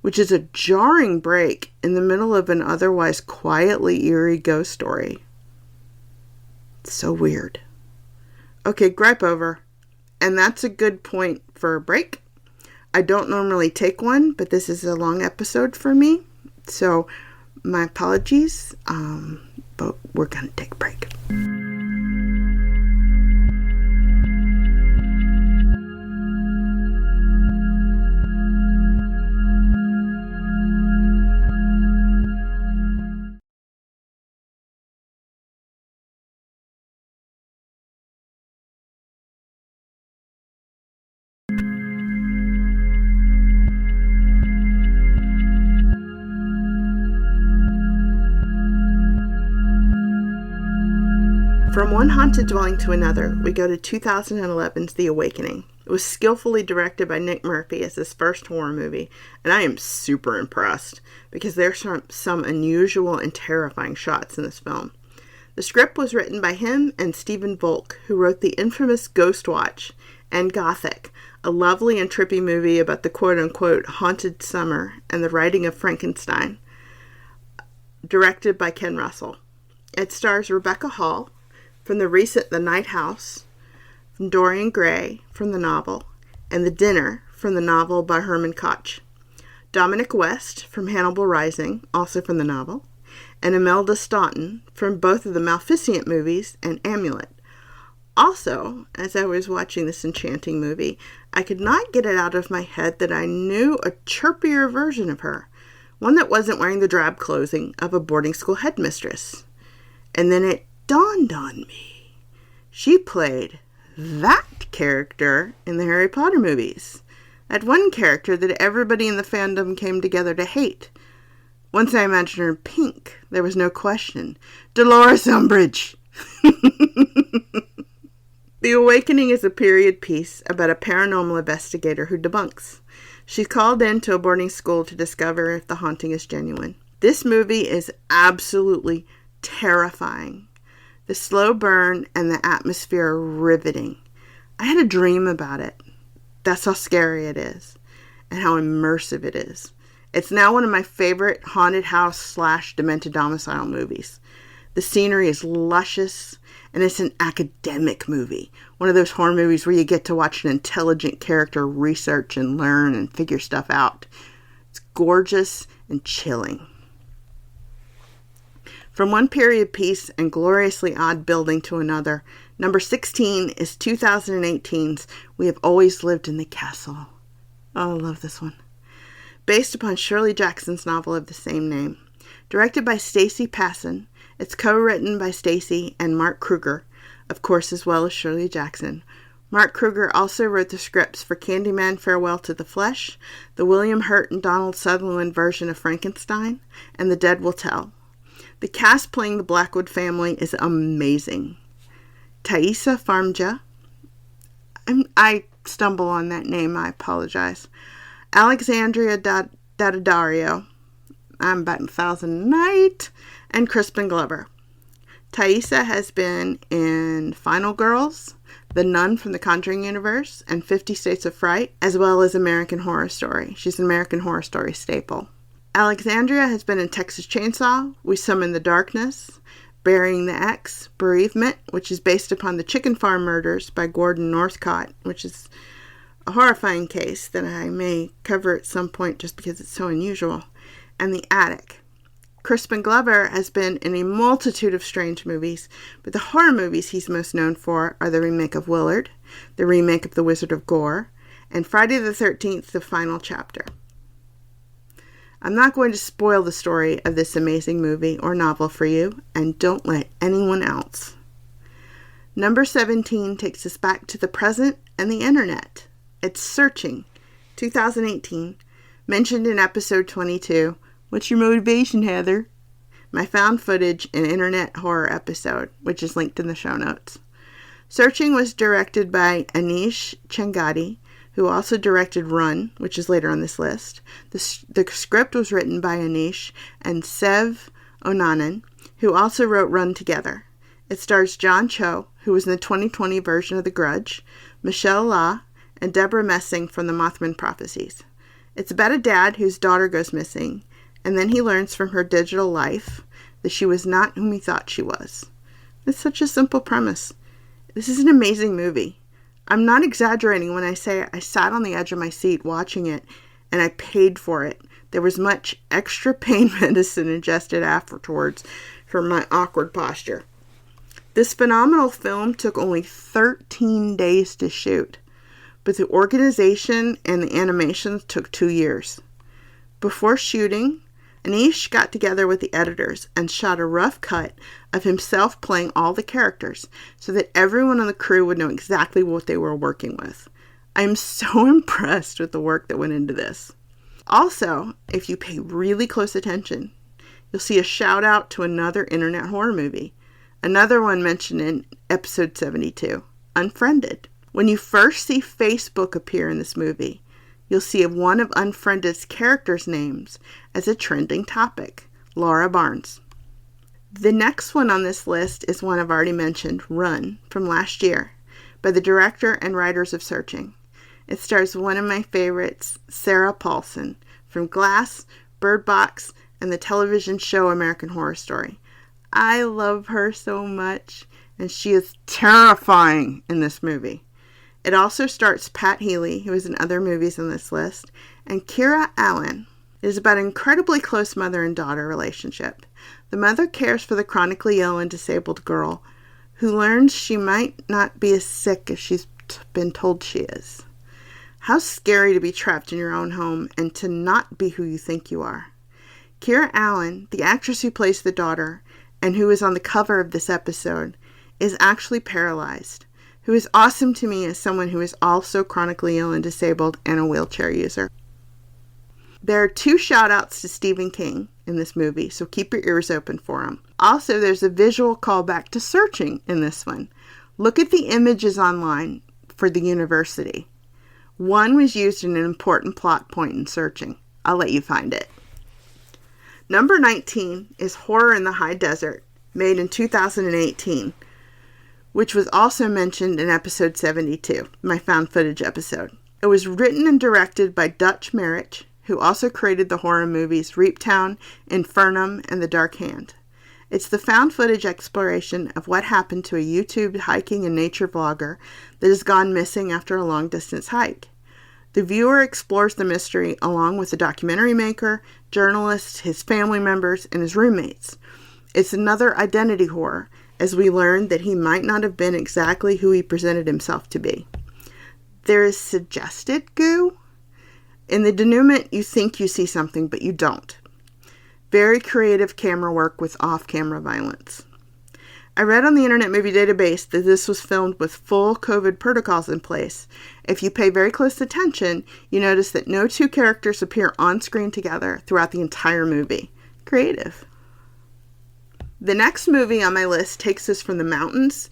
which is a jarring break in the middle of an otherwise quietly eerie ghost story. It's so weird. Okay, gripe over. And that's a good point for a break. I don't normally take one, but this is a long episode for me. So my apologies, but we're going to take a break. From one haunted dwelling to another, we go to 2011's The Awakening. It was skillfully directed by Nick Murphy as his first horror movie, and I am super impressed because there's some unusual and terrifying shots in this film. The script was written by him and Stephen Volk, who wrote the infamous Ghost Watch and Gothic, a lovely and trippy movie about the quote-unquote haunted summer and the writing of Frankenstein, directed by Ken Russell. It stars Rebecca Hall from the recent The Night House, from Dorian Gray from the novel, and The Dinner from the novel by Herman Koch. Dominic West from Hannibal Rising, also from the novel, and Imelda Staunton from both of the Maleficent movies and Amulet. Also, as I was watching this enchanting movie, I could not get it out of my head that I knew a chirpier version of her, one that wasn't wearing the drab clothing of a boarding school headmistress. And then it dawned on me. She played that character in the Harry Potter movies. That one character that everybody in the fandom came together to hate. Once I imagined her in pink, there was no question. Dolores Umbridge! The Awakening is a period piece about a paranormal investigator who debunks. She's called into a boarding school to discover if the haunting is genuine. This movie is absolutely terrifying. The slow burn and the atmosphere are riveting. I had a dream about it. That's how scary it is and how immersive it is. It's now one of my favorite haunted house / demented domicile movies. The scenery is luscious and it's an academic movie. One of those horror movies where you get to watch an intelligent character research and learn and figure stuff out. It's gorgeous and chilling. From one period piece and gloriously odd building to another, number 16 is 2018's We Have Always Lived in the Castle. Oh, I love this one. Based upon Shirley Jackson's novel of the same name. Directed by Stacy Passon, it's co-written by Stacy and Mark Kruger, of course, as well as Shirley Jackson. Mark Kruger also wrote the scripts for Candyman Farewell to the Flesh, the William Hurt and Donald Sutherland version of Frankenstein, and The Dead Will Tell. The cast playing the Blackwood family is amazing. Thaisa Farmiga. I stumble on that name, I apologize. Alexandria Daddario. I'm about 1,000 Night. And Crispin Glover. Thaisa has been in Final Girls, The Nun from the Conjuring universe, and 50 States of Fright, as well as American Horror Story. She's an American Horror Story staple. Alexandria has been in Texas Chainsaw, We Summon the Darkness, Burying the Ex, Bereavement, which is based upon the chicken farm murders by Gordon Northcott, which is a horrifying case that I may cover at some point just because it's so unusual, and The Attic. Crispin Glover has been in a multitude of strange movies, but the horror movies he's most known for are the remake of Willard, the remake of The Wizard of Gore, and Friday the 13th, the final chapter. I'm not going to spoil the story of this amazing movie or novel for you, and don't let anyone else. Number 17 takes us back to the present and the internet. It's Searching, 2018, mentioned in episode 22. What's your motivation, Heather? My found footage and internet horror episode, which is linked in the show notes. Searching was directed by Anish Changadi, who also directed Run, which is later on this list. The script was written by Anish and Sev Onanan, who also wrote Run together. It stars John Cho, who was in the 2020 version of The Grudge, Michelle La, and Deborah Messing from the Mothman Prophecies. It's about a dad whose daughter goes missing, and then he learns from her digital life that she was not whom he thought she was. It's such a simple premise. This is an amazing movie. I'm not exaggerating when I say I sat on the edge of my seat watching it, and I paid for it. There was much extra pain medicine ingested afterwards for my awkward posture. This phenomenal film took only 13 days to shoot, but the organization and the animations took 2 years. Before shooting, Anish got together with the editors and shot a rough cut of himself playing all the characters so that everyone on the crew would know exactly what they were working with. I am so impressed with the work that went into this. Also, if you pay really close attention, you'll see a shout out to another internet horror movie. Another one mentioned in episode 72, Unfriended. When you first see Facebook appear in this movie, you'll see one of Unfriended's characters' names as a trending topic, Laura Barnes. The next one on this list is one I've already mentioned, Run, from last year, by the director and writers of Searching. It stars one of my favorites, Sarah Paulson, from Glass, Bird Box, and the television show American Horror Story. I love her so much, and she is terrifying in this movie. It also stars Pat Healy, who is in other movies on this list, and Kira Allen. It is about an incredibly close mother and daughter relationship. The mother cares for the chronically ill and disabled girl, who learns she might not be as sick as she's been told she is. How scary to be trapped in your own home and to not be who you think you are. Kira Allen, the actress who plays the daughter, and who is on the cover of this episode, is actually paralyzed, who is awesome to me as someone who is also chronically ill and disabled and a wheelchair user. There are 2 shout-outs to Stephen King in this movie, so keep your ears open for them. Also, there's a visual callback to Searching in this one. Look at the images online for the university. One was used in an important plot point in Searching. I'll let you find it. Number 19 is Horror in the High Desert, made in 2018, which was also mentioned in episode 72, my found footage episode. It was written and directed by Dutch Merritt, who also created the horror movies Reaptown, Infernum, and The Dark Hand. It's the found footage exploration of what happened to a YouTube hiking and nature vlogger that has gone missing after a long-distance hike. The viewer explores the mystery along with the documentary maker, journalists, his family members, and his roommates. It's another identity horror, as we learn that he might not have been exactly who he presented himself to be. There is suggested goo. In the denouement, you think you see something, but you don't. Very creative camera work with off-camera violence. I read on the Internet Movie Database that this was filmed with full COVID protocols in place. If you pay very close attention, you notice that no 2 characters appear on screen together throughout the entire movie. Creative. The next movie on my list takes us from the mountains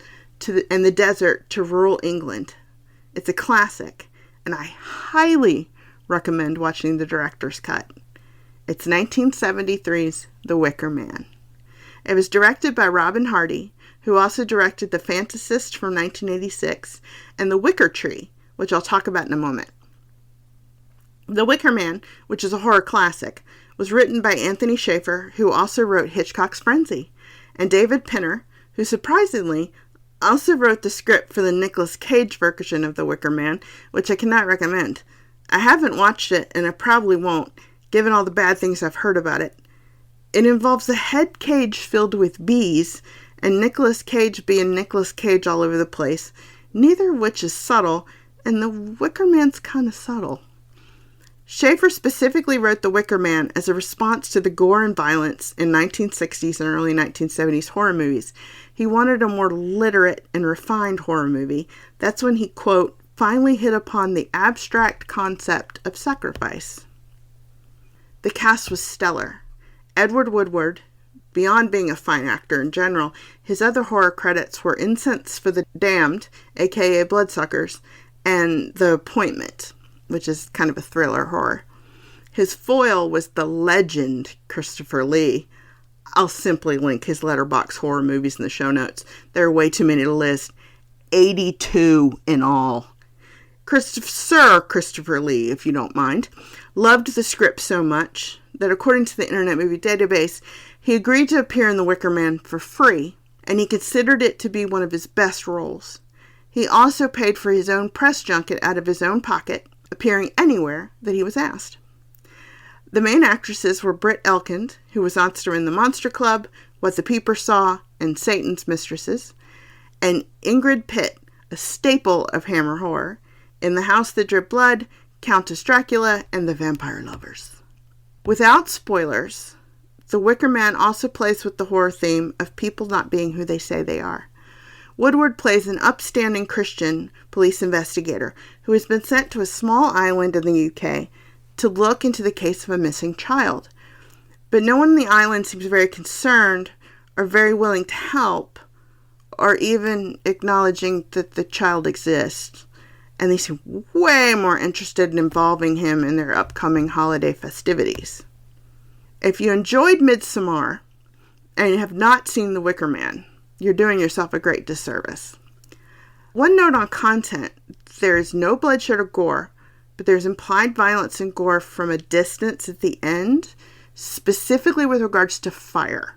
and the desert to rural England. It's a classic, and I highly recommend watching the director's cut. It's 1973's The Wicker Man. It was directed by Robin Hardy, who also directed The Fantasist from 1986 and The Wicker Tree, which I'll talk about in a moment. The Wicker Man, which is a horror classic, was written by Anthony Shaffer, who also wrote Hitchcock's Frenzy, and David Pinner, who surprisingly also wrote the script for the Nicolas Cage version of The Wicker Man, which I cannot recommend. I haven't watched it, and I probably won't, given all the bad things I've heard about it. It involves a head cage filled with bees, and Nicolas Cage being Nicolas Cage all over the place, neither of which is subtle, and the Wicker Man's kind of subtle. Schaefer specifically wrote The Wicker Man as a response to the gore and violence in 1960s and early 1970s horror movies. He wanted a more literate and refined horror movie. That's when he, quote, finally hit upon the abstract concept of sacrifice. The cast was stellar. Edward Woodward, beyond being a fine actor in general, his other horror credits were Incense for the Damned, aka Bloodsuckers, and The Appointment, which is kind of a thriller horror. His foil was the legend Christopher Lee. I'll simply link his Letterboxd horror movies in the show notes. There are way too many to list. 82 in all. Sir Christopher Lee, if you don't mind, loved the script so much that according to the Internet Movie Database, he agreed to appear in The Wicker Man for free, and he considered it to be one of his best roles. He also paid for his own press junket out of his own pocket, appearing anywhere that he was asked. The main actresses were Britt Elkind, who was also in The Monster Club, What the Peepers Saw, and Satan's Mistresses, and Ingrid Pitt, a staple of Hammer horror, in The House That Dripped Blood, Countess Dracula, and The Vampire Lovers. Without spoilers, The Wicker Man also plays with the horror theme of people not being who they say they are. Woodward plays an upstanding Christian police investigator who has been sent to a small island in the UK to look into the case of a missing child. But no one on the island seems very concerned or very willing to help or even acknowledging that the child exists. And they seem way more interested in involving him in their upcoming holiday festivities. If you enjoyed Midsommar and you have not seen The Wicker Man, you're doing yourself a great disservice. One note on content: there is no bloodshed or gore, but there's implied violence and gore from a distance at the end, specifically with regards to fire.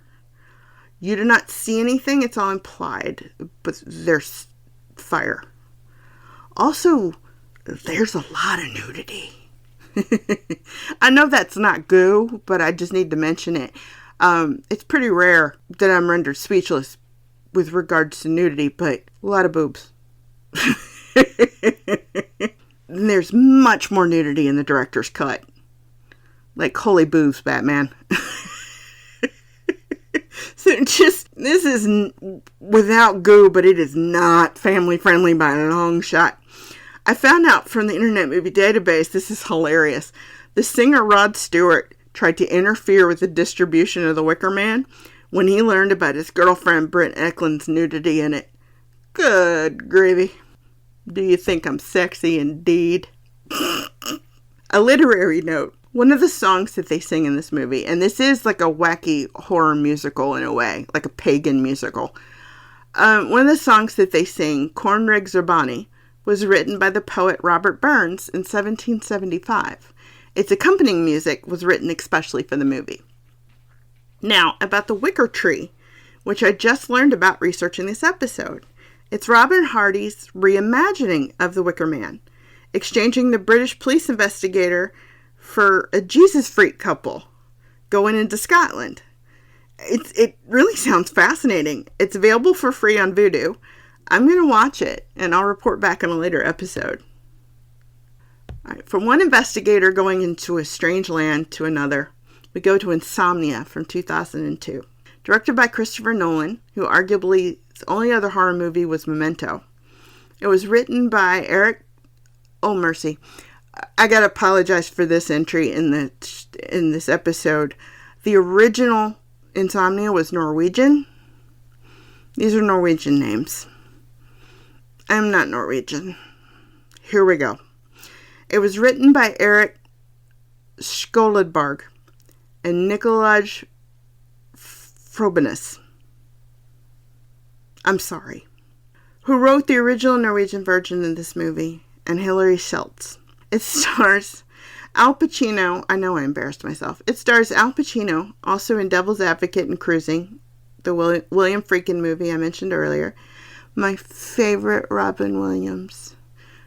You do not see anything, it's all implied, but there's fire. Also, there's a lot of nudity. I know that's not goo, but I just need to mention it. It's pretty rare that I'm rendered speechless with regards to nudity, but a lot of boobs. And there's much more nudity in the director's cut. Like, holy boobs, Batman. So this is Without Goo, but it is not family friendly by a long shot. I found out from the Internet Movie Database, this is hilarious. The singer Rod Stewart tried to interfere with the distribution of The Wicker Man when he learned about his girlfriend Britt Eklund's nudity in it. Good gravy. Do you think I'm sexy indeed? A literary note. One of the songs that they sing in this movie, and this is like a wacky horror musical in a way, like a pagan musical. One of the songs that they sing, Cornrig Zerbani, was written by the poet Robert Burns in 1775. Its accompanying music was written especially for the movie. Now, about the Wicker Tree, which I just learned about researching this episode. It's Robin Hardy's reimagining of the Wicker Man, exchanging the British police investigator for a Jesus freak couple going into Scotland. It really sounds fascinating. It's available for free on Vudu. I'm going to watch it, and I'll report back in a later episode. All right, from one investigator going into a strange land to another, we go to Insomnia from 2002. Directed by Christopher Nolan, who arguably his only other horror movie was Memento. It was written by Eric... Oh, mercy. I gotta apologize for this entry in this episode. The original Insomnia was Norwegian. These are Norwegian names. I'm not Norwegian. Here we go. It was written by Eric Skoledberg and Nikolaj Frobenius. I'm sorry. Who wrote the original Norwegian version of this movie, and Hilary Schultz. It stars Al Pacino. I know I embarrassed myself. It stars Al Pacino, also in Devil's Advocate and Cruising, the William Friedkin movie I mentioned earlier. My favorite Robin Williams,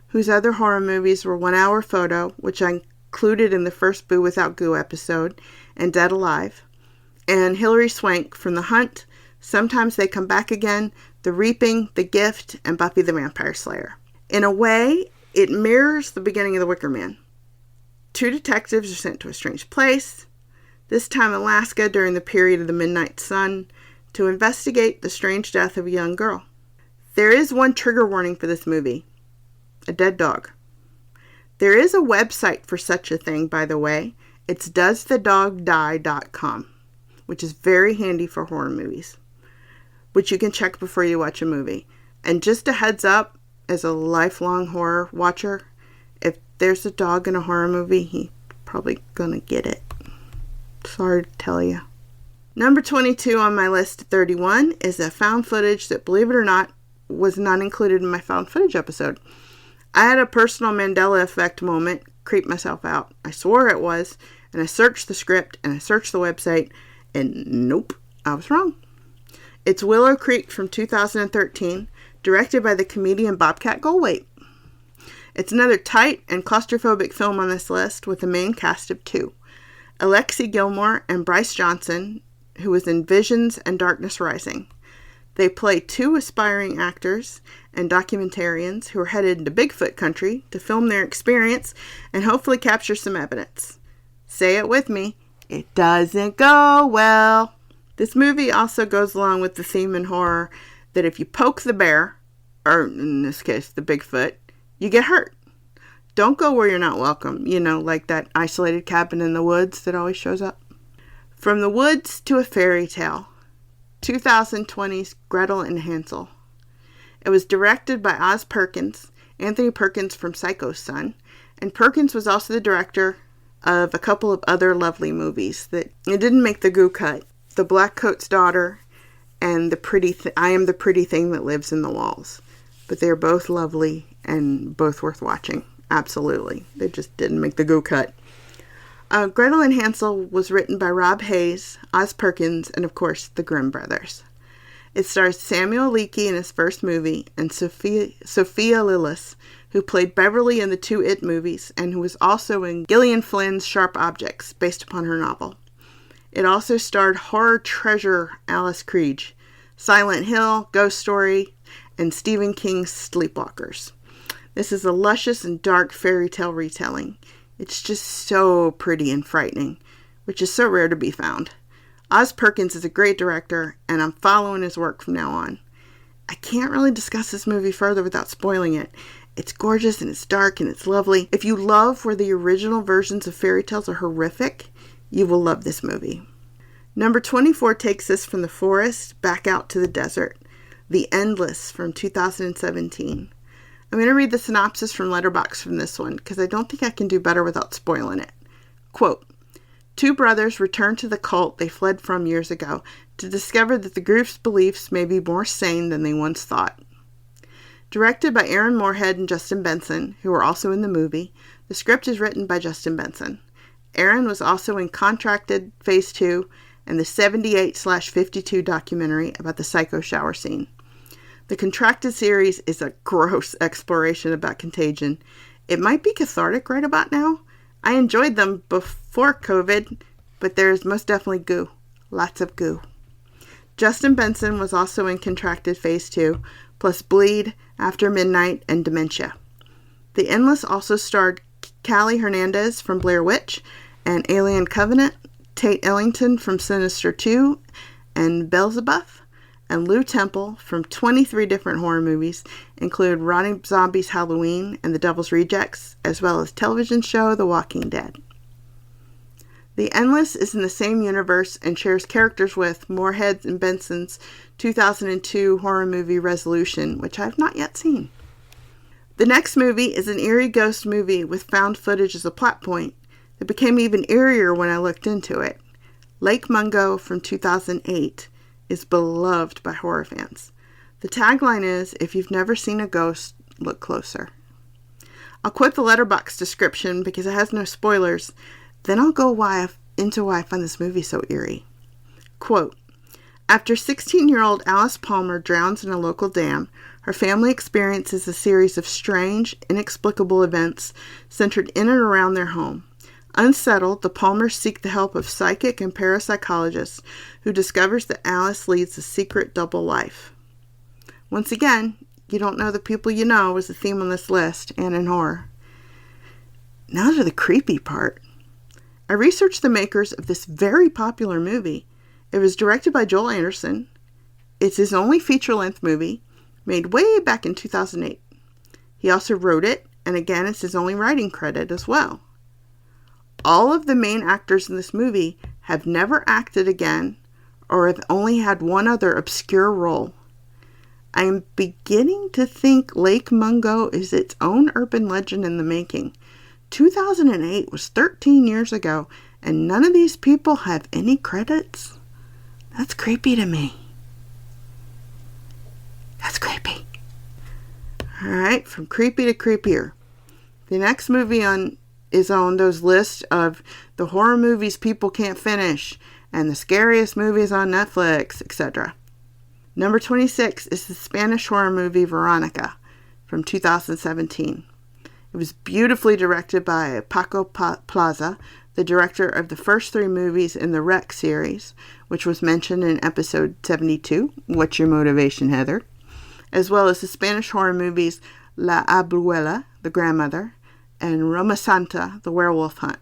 whose other horror movies were 1 Hour Photo, which I included in the first Boo Without Goo episode, and Dead Alive, and Hilary Swank from The Hunt, Sometimes They Come Back Again, The Reaping, The Gift, and Buffy the Vampire Slayer. In a way, It mirrors the beginning of the Wicker Man. Two detectives are sent to a strange place, this time Alaska during the period of the midnight sun, to investigate the strange death of a young girl. There is one trigger warning for this movie: a dead dog. There is a website for such a thing, by the way. It's doesthedogdie.com, which is very handy for horror movies, which you can check before you watch a movie. And just a heads up, as a lifelong horror watcher, if there's a dog in a horror movie, he's probably gonna get it. Sorry to tell you. Number 22 on my list, 31, is a found footage that, believe it or not, was not included in my found footage episode. I had a personal Mandela effect moment, creeped myself out. I swore it was, and I searched the script, and I searched the website, and nope, I was wrong. It's Willow Creek from 2013, directed by the comedian Bobcat Goldthwait. It's another tight and claustrophobic film on this list with a main cast of two: Alexi Gilmore and Bryce Johnson, who was in Visions and Darkness Rising. They play two aspiring actors and documentarians who are headed into Bigfoot country to film their experience and hopefully capture some evidence. Say it with me: it doesn't go well. This movie also goes along with the theme in horror that if you poke the bear, or in this case the Bigfoot, you get hurt. Don't go where you're not welcome, like that isolated cabin in the woods that always shows up. From the Woods to a Fairy Tale, 2020's Gretel and Hansel. It was directed by Oz Perkins, Anthony Perkins from Psycho's son, and Perkins was also the director of a couple of other lovely movies that it didn't make the Goo cut: The Black Coat's Daughter and I Am the Pretty Thing That Lives in the Walls. But they're both lovely and both worth watching. Absolutely. They just didn't make the Goo cut. Gretel and Hansel was written by Rob Hayes, Oz Perkins, and of course the Grimm brothers. It stars Samuel Leakey in his first movie and Sophia Lillis, who played Beverly in the two It movies and who was also in Gillian Flynn's Sharp Objects, based upon her novel. It also starred horror treasure Alice Krige, Silent Hill, Ghost Story, and Stephen King's Sleepwalkers. This is a luscious and dark fairy tale retelling. It's just so pretty and frightening, which is so rare to be found. Oz Perkins is a great director, and I'm following his work from now on. I can't really discuss this movie further without spoiling it. It's gorgeous, and it's dark, and it's lovely. If you love where the original versions of fairy tales are horrific, you will love this movie. Number 24 takes us from the forest back out to the desert. The Endless from 2017. I'm going to read the synopsis from Letterboxd from this one, because I don't think I can do better without spoiling it. Quote, two brothers return to the cult they fled from years ago to discover that the group's beliefs may be more sane than they once thought. Directed by Aaron Moorhead and Justin Benson, who are also in the movie, the script is written by Justin Benson. Aaron was also in Contracted Phase 2 and the 78/52 documentary about the psycho shower scene. The Contracted series is a gross exploration about contagion. It might be cathartic right about now. I enjoyed them before COVID, but there's most definitely goo. Lots of goo. Justin Benson was also in Contracted Phase 2, plus Bleed, After Midnight, and Dementia. The Endless also starred Callie Hernandez from Blair Witch and Alien Covenant, Tate Ellington from Sinister 2 and Beelzebub, and Lou Temple from 23 different horror movies, include Ronnie Zombie's Halloween and The Devil's Rejects, as well as television show The Walking Dead. The Endless is in the same universe and shares characters with Moorhead and Benson's 2002 horror movie Resolution, which I've not yet seen. The next movie is an eerie ghost movie with found footage as a plot point that became even eerier when I looked into it. Lake Mungo from 2008 is beloved by horror fans. The tagline is, if you've never seen a ghost, look closer. I'll quote the Letterboxd description because it has no spoilers, then I'll go into why I find this movie so eerie. Quote, after 16-year-old Alice Palmer drowns in a local dam, her family experiences a series of strange, inexplicable events centered in and around their home. Unsettled, the Palmers seek the help of psychic and parapsychologists who discovers that Alice leads a secret double life. Once again, You don't know the people you know is the theme on this list, and in horror. Now to the creepy part. I researched the makers of this very popular movie. It was directed by Joel Anderson. It's his only feature-length movie, made way back in 2008. He also wrote it, and again, it's his only writing credit as well. All of the main actors in this movie have never acted again, or have only had one other obscure role. I am beginning to think Lake Mungo is its own urban legend in the making. 2008 was 13 years ago, and none of these people have any credits? That's creepy to me. That's creepy. Alright, from creepy to creepier. The next movie is on those lists of the horror movies people can't finish, and the scariest movies on Netflix, etc. Number 26 is the Spanish horror movie Veronica from 2017. It was beautifully directed by Paco Plaza, the director of the first 3 movies in the Rec series, which was mentioned in episode 72, What's Your Motivation, Heather? As well as the Spanish horror movies La Abuela, the grandmother, and Roma Santa, the werewolf hunt.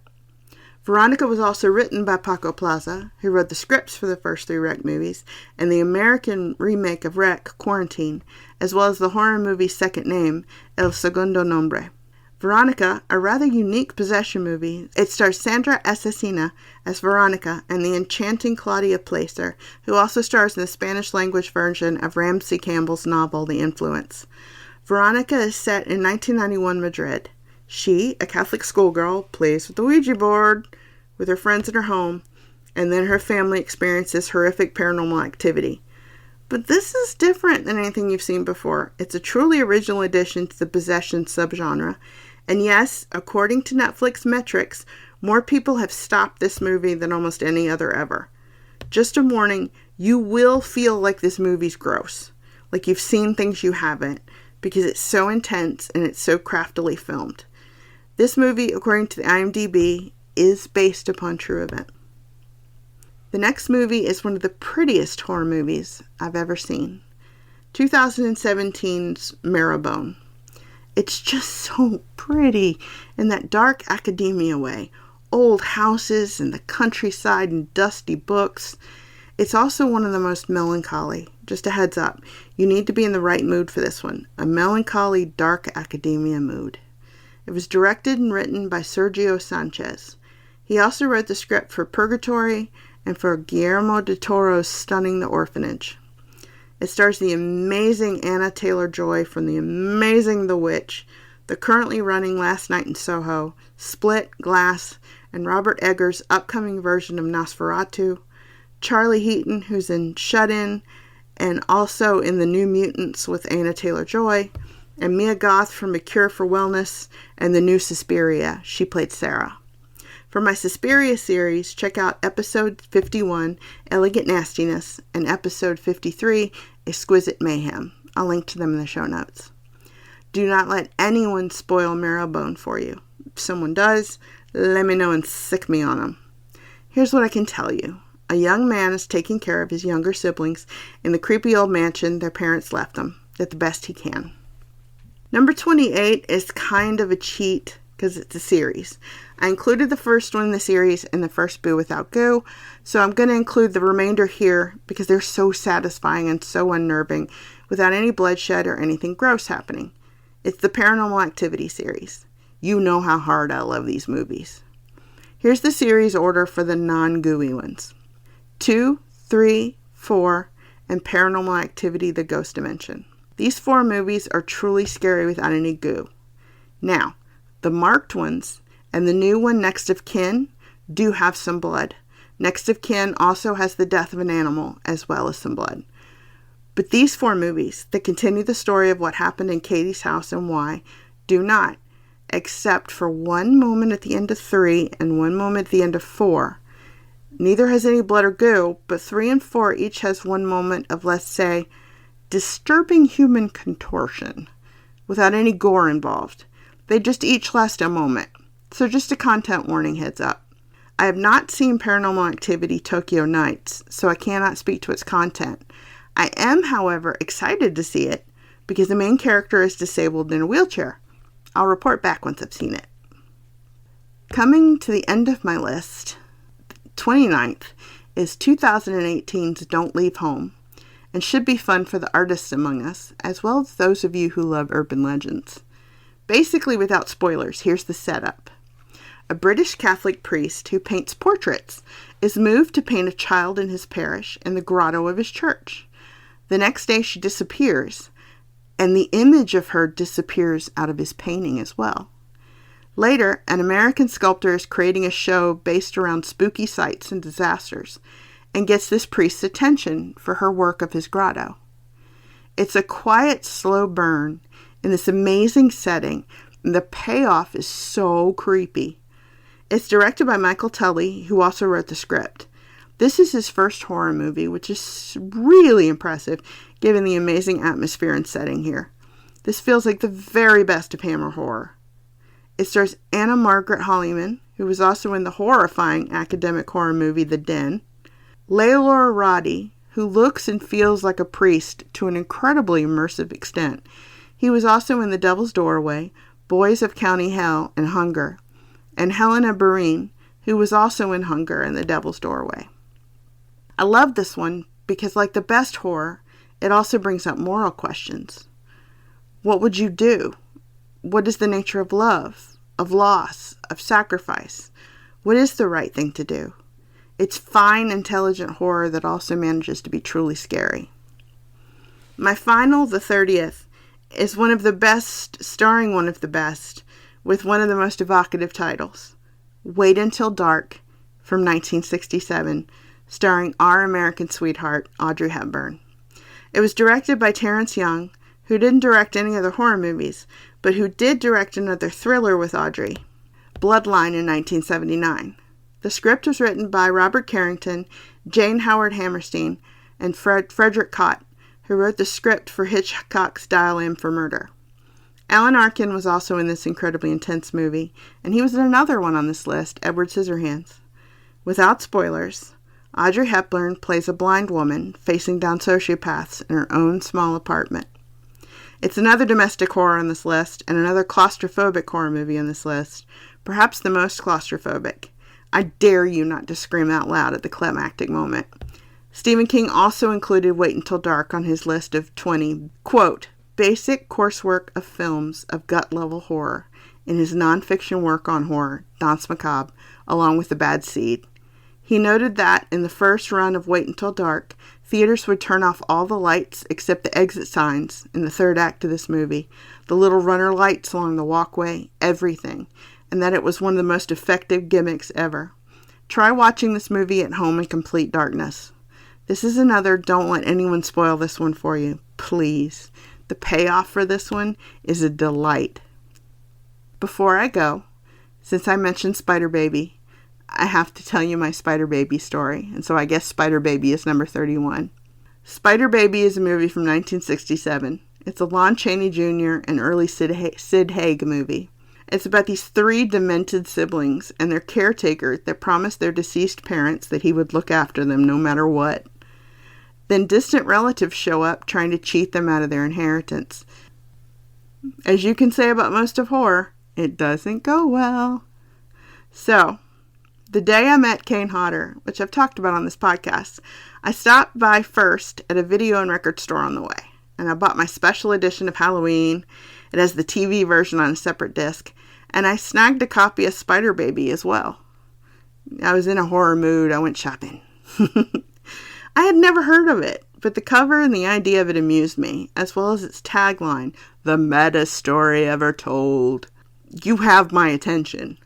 Veronica was also written by Paco Plaza, who wrote the scripts for the first 3 Rec movies, and the American remake of Rec, Quarantine, as well as the horror movie's second name, El Segundo Nombre. Veronica, a rather unique possession movie, it stars Sandra Asesina as Veronica and the enchanting Claudia Placer, who also stars in the Spanish-language version of Ramsey Campbell's novel, The Influence. Veronica is set in 1991 Madrid. She, a Catholic schoolgirl, plays with the Ouija board with her friends at her home, and then her family experiences horrific paranormal activity. But this is different than anything you've seen before. It's a truly original addition to the possession subgenre. And yes, according to Netflix metrics, more people have stopped this movie than almost any other ever. Just a warning, you will feel like this movie's gross. Like you've seen things you haven't, because it's so intense and it's so craftily filmed. This movie, according to the IMDb, is based upon true event. The next movie is one of the prettiest horror movies I've ever seen. 2017's Marrowbone. It's just so pretty in that dark academia way. Old houses and the countryside and dusty books. It's also one of the most melancholy. Just a heads up, you need to be in the right mood for this one. A melancholy, dark academia mood. It was directed and written by Sergio Sanchez. He also wrote the script for Purgatory and for Guillermo del Toro's Stunning the Orphanage. It stars the amazing Anna Taylor-Joy from the amazing The Witch, the currently running Last Night in Soho, Split, Glass, and Robert Eggers' upcoming version of Nosferatu, Charlie Heaton, who's in Shut In, and also in The New Mutants with Anna Taylor-Joy, and Mia Goth from A Cure for Wellness and the new Suspiria. She played Sarah. For my Suspiria series, check out episode 51, Elegant Nastiness, and episode 53, Exquisite Mayhem. I'll link to them in the show notes. Do not let anyone spoil Marrowbone for you. If someone does, let me know and sick me on them. Here's what I can tell you. A young man is taking care of his younger siblings in the creepy old mansion their parents left them, at the best he can. Number 28 is kind of a cheat because it's a series. I included the first one in the series in the first Boo Without Goo, so I'm going to include the remainder here because they're so satisfying and so unnerving without any bloodshed or anything gross happening. It's the Paranormal Activity series. You know how hard I love these movies. Here's the series order for the non-gooey ones. 2, 3, 4, and Paranormal Activity: The Ghost Dimension. These 4 movies are truly scary without any goo. Now, the marked ones and the new one, Next of Kin, do have some blood. Next of Kin also has the death of an animal as well as some blood. But these 4 movies that continue the story of what happened in Katie's house and why do not, except for one moment at the end of 3 and one moment at the end of 4. Neither has any blood or goo, but 3 and 4 each has one moment of, let's say, disturbing human contortion without any gore involved. They just each last a moment. So just a content warning, heads up. I have not seen Paranormal Activity Tokyo Nights, so I cannot speak to its content. I am, however, excited to see it because the main character is disabled in a wheelchair. I'll report back once I've seen it. Coming to the end of my list, 29th is 2018's Don't Leave Home, and should be fun for the artists among us, as well as those of you who love urban legends. Basically, without spoilers, here's the setup. A British Catholic priest who paints portraits is moved to paint a child in his parish in the grotto of his church. The next day she disappears, and the image of her disappears out of his painting as well. Later, an American sculptor is creating a show based around spooky sights and disasters, and gets this priest's attention for her work of his grotto. It's a quiet, slow burn in this amazing setting, and the payoff is so creepy. It's directed by Michael Tully, who also wrote the script. This is his first horror movie, which is really impressive given the amazing atmosphere and setting here. This feels like the very best of Hammer horror. It stars Anna Margaret Hollyman, who was also in the horrifying academic horror movie The Den, Leilor Roddy, who looks and feels like a priest to an incredibly immersive extent. He was also in The Devil's Doorway, Boys of County Hell, and Hunger, and Helena Barine, who was also in Hunger and The Devil's Doorway. I love this one because, like the best horror, it also brings up moral questions. What would you do? What is the nature of love, of loss, of sacrifice? What is the right thing to do? It's fine, intelligent horror that also manages to be truly scary. My final, the 30th, is one of the best, starring one of the best, with one of the most evocative titles, Wait Until Dark, from 1967, starring our American sweetheart, Audrey Hepburn. It was directed by Terrence Young, who didn't direct any other horror movies, but who did direct another thriller with Audrey, Bloodline, in 1979. The script was written by Robert Carrington, Jane Howard Hammerstein, and Frederick Cott, who wrote the script for Hitchcock's Dial M for Murder. Alan Arkin was also in this incredibly intense movie, and he was in another one on this list, Edward Scissorhands. Without spoilers, Audrey Hepburn plays a blind woman facing down sociopaths in her own small apartment. It's another domestic horror on this list, and another claustrophobic horror movie on this list, perhaps the most claustrophobic. I dare you not to scream out loud at the climactic moment. Stephen King also included Wait Until Dark on his list of 20, quote, basic coursework of films of gut-level horror in his nonfiction work on horror, Danse Macabre, along with The Bad Seed. He noted that in the first run of Wait Until Dark, theaters would turn off all the lights except the exit signs in the third act of this movie, the little runner lights along the walkway, everything, and that it was one of the most effective gimmicks ever. Try watching this movie at home in complete darkness. This is another don't let anyone spoil this one for you, please. The payoff for this one is a delight. Before I go, since I mentioned Spider Baby, I have to tell you my Spider Baby story, and so I guess Spider Baby is number 31. Spider Baby is a movie from 1967. It's a Lon Chaney Jr. and early Sid Haig movie. It's about these 3 demented siblings and their caretaker that promised their deceased parents that he would look after them no matter what. Then distant relatives show up trying to cheat them out of their inheritance. As you can say about most of horror, it doesn't go well. So, the day I met Kane Hodder, which I've talked about on this podcast, I stopped by first at a video and record store on the way, and I bought my special edition of Halloween. It has the TV version on a separate disc, and I snagged a copy of Spider Baby as well. I was in a horror mood. I went shopping. I had never heard of it, but the cover and the idea of it amused me, as well as its tagline, the meta story ever told. You have my attention.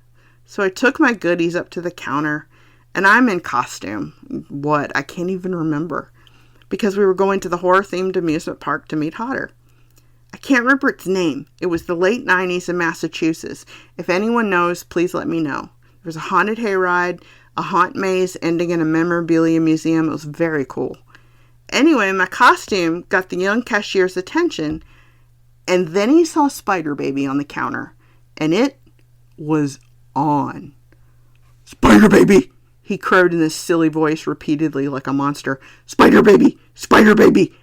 So I took my goodies up to the counter, and I'm in costume. What? I can't even remember. Because we were going to the horror-themed amusement park to meet Hodder. I can't remember its name. It was the late 90s in Massachusetts. If anyone knows, please let me know. There was a haunted hayride, a haunt maze ending in a memorabilia museum. It was very cool. Anyway, my costume got the young cashier's attention, and then he saw Spider Baby on the counter, and it was on. Spider Baby! He crowed in this silly voice repeatedly like a monster. Spider Baby! Spider Baby!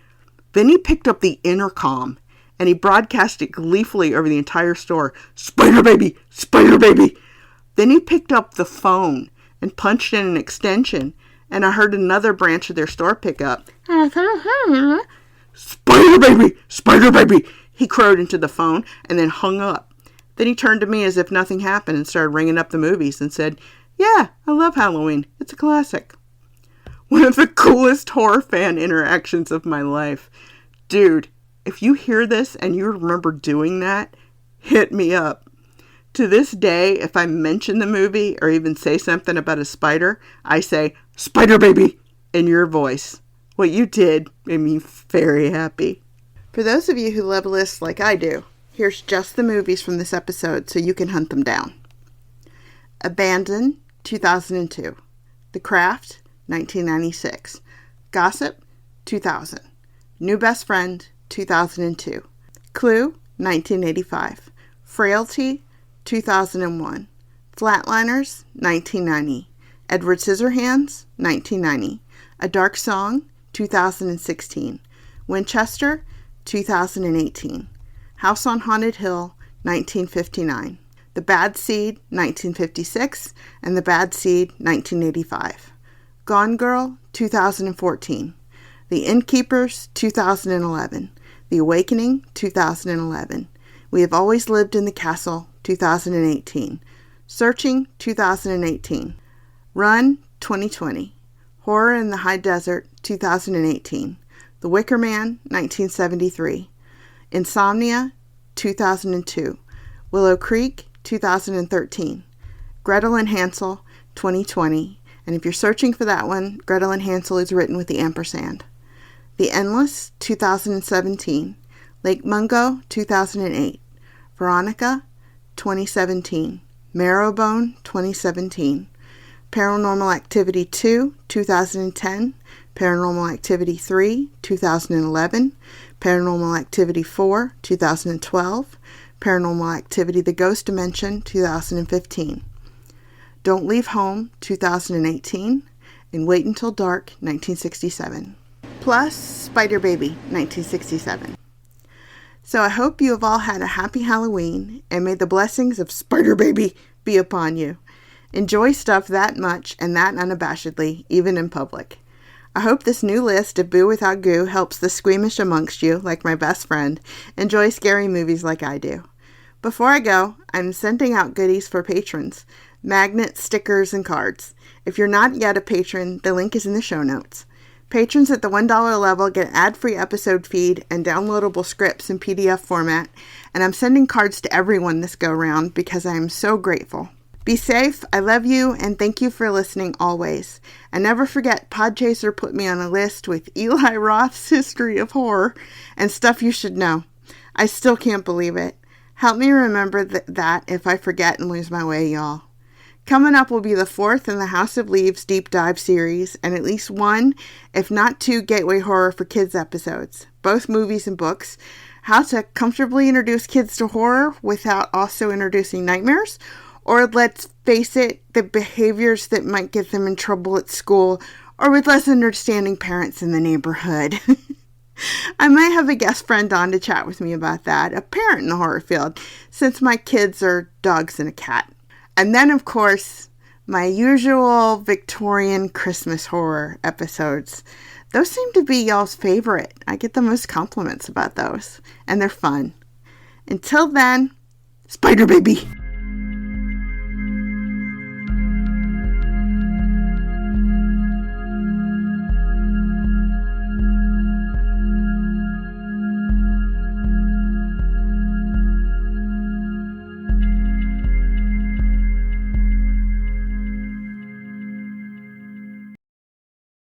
Then he picked up the intercom and he broadcast it gleefully over the entire store. "Spider baby! Spider baby!" Then he picked up the phone and punched in an extension, and I heard another branch of their store pick up. "Spider baby! Spider baby!" he crowed into the phone and then hung up. Then he turned to me as if nothing happened and started ringing up the movies and said, "Yeah, I love Halloween. It's a classic." One of the coolest horror fan interactions of my life. Dude, if you hear this and you remember doing that, hit me up. To this day, if I mention the movie or even say something about a spider, I say, "Spider baby," in your voice. What you did made me very happy. For those of you who love lists like I do, here's just the movies from this episode so you can hunt them down. Abandoned, 2002. The Craft, 1996. Gossip, 2000. New Best Friend, 2002. Clue, 1985. Frailty, 2001. Flatliners, 1990. Edward Scissorhands, 1990. A Dark Song, 2016. Winchester, 2018. House on Haunted Hill, 1959. The Bad Seed, 1956, and The Bad Seed, 1985. Gone Girl, 2014. The Innkeepers, 2011. The Awakening, 2011. We Have Always Lived in the Castle, 2018. Searching, 2018. Run, 2020. Horror in the High Desert, 2018. The Wicker Man, 1973. Insomnia, 2002. Willow Creek, 2013. Gretel and Hansel, 2020. And if you're searching for that one, Gretel and Hansel is written with the ampersand. The Endless, 2017. Lake Mungo, 2008. Veronica, 2017. Marrowbone, 2017. Paranormal Activity 2, 2010. Paranormal Activity 3, 2011. Paranormal Activity 4, 2012. Paranormal Activity The Ghost Dimension, 2015. Don't Leave Home, 2018. And Wait Until Dark, 1967. Plus Spider Baby, 1967. So I hope you have all had a happy Halloween, and may the blessings of Spider Baby be upon you. Enjoy stuff that much and that unabashedly, even in public. I hope this new list of Boo Without Goo helps the squeamish amongst you, like my best friend, enjoy scary movies like I do. Before I go, I'm sending out goodies for patrons. Magnets, stickers, and cards. If you're not yet a patron, the link is in the show notes. Patrons at the $1 level get ad-free episode feed and downloadable scripts in PDF format, and I'm sending cards to everyone this go-round because I am so grateful. Be safe, I love you, and thank you for listening always. And never forget, Podchaser put me on a list with Eli Roth's History of Horror and Stuff You Should Know. I still can't believe it. Help me remember that if I forget and lose my way, y'all. Coming up will be the 4th in the House of Leaves Deep Dive series, and at least 1, if not 2, Gateway Horror for Kids episodes, both movies and books. How to comfortably introduce kids to horror without also introducing nightmares, or let's face it, the behaviors that might get them in trouble at school, or with less understanding parents in the neighborhood. I might have a guest friend on to chat with me about that, a parent in the horror field, since my kids are dogs and a cat. And then, of course, my usual Victorian Christmas horror episodes. Those seem to be y'all's favorite. I get the most compliments about those, and they're fun. Until then, Spider Baby!